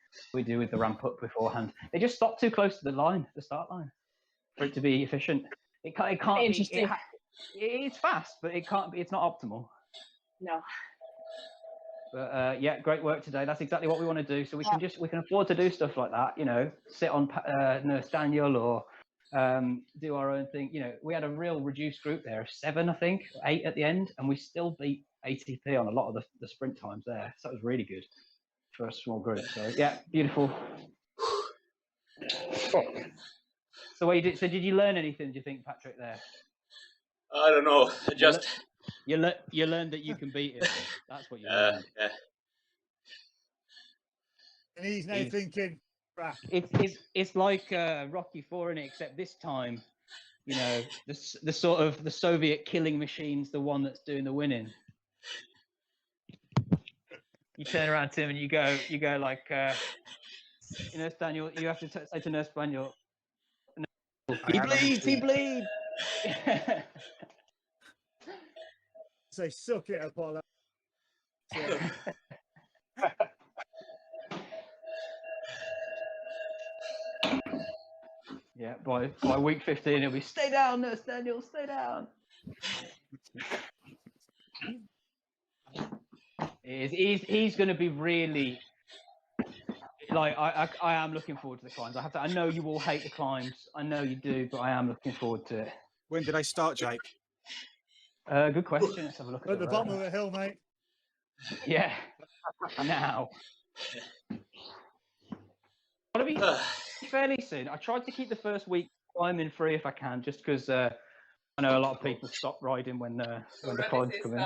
do with the ramp up beforehand. They just stop too close to the start line, for it to be efficient. It can't be interesting. It's fast, but it can't be. It's not optimal. No. But yeah, great work today. That's exactly what we want to do. So we can afford to do stuff like that. You know, sit on Nurse Daniel or do our own thing. You know, we had a real reduced group there of 7, I think, 8 at the end, and we still beat ATP on a lot of the sprint times there. So that was really good for a small group. So yeah, beautiful. So what you did? So did you learn anything? Do you think, Patrick? There. I don't know. You learned that you can beat him. That's what you learned. Yeah. And he's now thinking, crap. It's like Rocky IV, innit? Except this time, you know, the sort of the Soviet killing machine's the one that's doing the winning. You turn around to him and you go like, Nurse Daniel, you have to say to Nurse Daniel, he bleeds. Say, suck it, Apollo. Yeah, by week 15, it'll be stay down, Nurse Daniel, stay down. He's going to be really like I am looking forward to the climbs. I know you all hate the climbs. I know you do, but I am looking forward to it. When did they start, Jake? Good question. Let's have a look at the bottom of the hill, mate. Yeah. Now. It'll be fairly soon. I tried to keep the first week climbing free if I can, just because I know a lot of people stop riding when the climbs come in.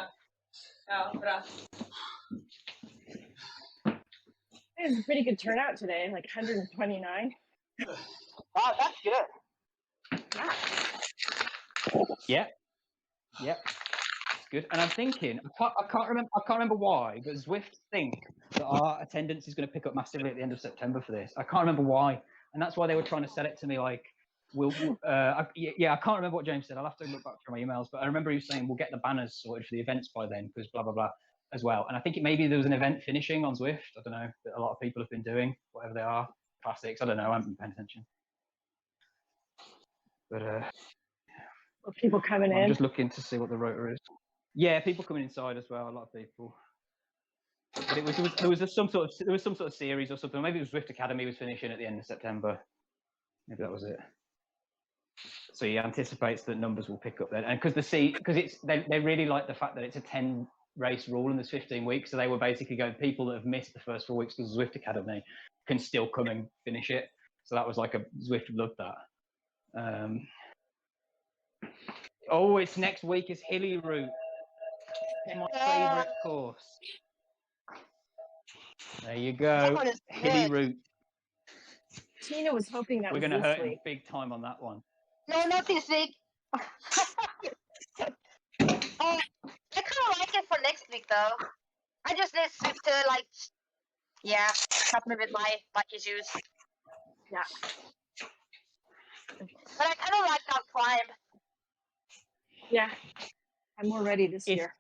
It was a pretty good turnout today, like 129. Wow, that's good. Yeah. Yep. It's good. And I'm thinking, I can't remember why, but Zwift think that our attendance is going to pick up massively at the end of September for this. I can't remember why, and that's why they were trying to sell it to me like, I can't remember what James said. I'll have to look back through my emails, but I remember he was saying we'll get the banners sorted for the events by then because blah blah blah as well. And I think maybe there was an event finishing on Zwift. I don't know that a lot of people have been doing whatever they are, classics. I don't know. I haven't been paying attention. But people coming in. I'm just looking to see what the rotor is. Yeah, people coming inside as well. A lot of people. But there was some sort of series or something. Maybe it was Zwift Academy was finishing at the end of September. Maybe that was it. So he anticipates that numbers will pick up then, and because they really like the fact that it's a 10 race rule and there's 15 weeks. So they were basically going, people that have missed the first 4 weeks because Zwift Academy can still come and finish it. So that was like Zwift loved that. Oh, it's next week is Hilly Route. My favourite course. There you go. Hilly Route. Tina was hoping that we're was going to hurt week. him big time on that one. No, not this week. I kind of like it for next week, though. I just need Swift to, help me with my issues. Yeah. But I kind of like that climb. Yeah. I'm more ready this year.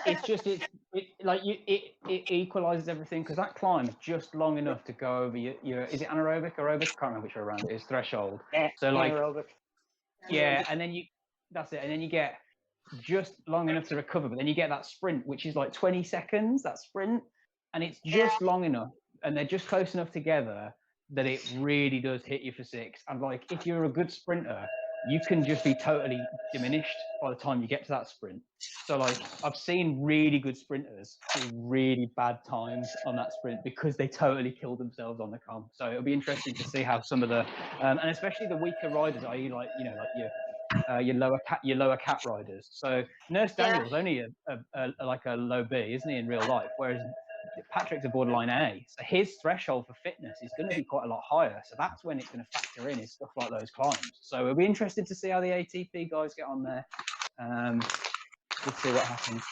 It's just it equalizes everything because that climb is just long enough to go over your is it anaerobic, aerobic? I can't remember which way around it is, threshold. So like Anaerobic. yeah, and then that's it, and then you get just long enough to recover, but then you get that sprint, which is like 20 seconds, that sprint, and it's just long enough, and they're just close enough together that it really does hit you for 6. And like, if you're a good sprinter, you can just be totally diminished by the time you get to that sprint. So like, I've seen really good sprinters do really bad times on that sprint because they totally killed themselves on the comp. So it'll be interesting to see how some of the, and especially the weaker riders, i.e. like, you know, like your lower cat riders. So Nurse Daniel's only a like a low B, isn't he, in real life? Whereas Patrick's a borderline A. So his threshold for fitness is going to be quite a lot higher. So that's when it's going to factor in is stuff like those climbs. So we'll be interested to see how the ATP guys get on there. We'll see what happens.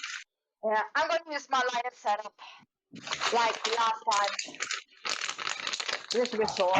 Yeah, I'm going to use my lighter setup like last time. This resort.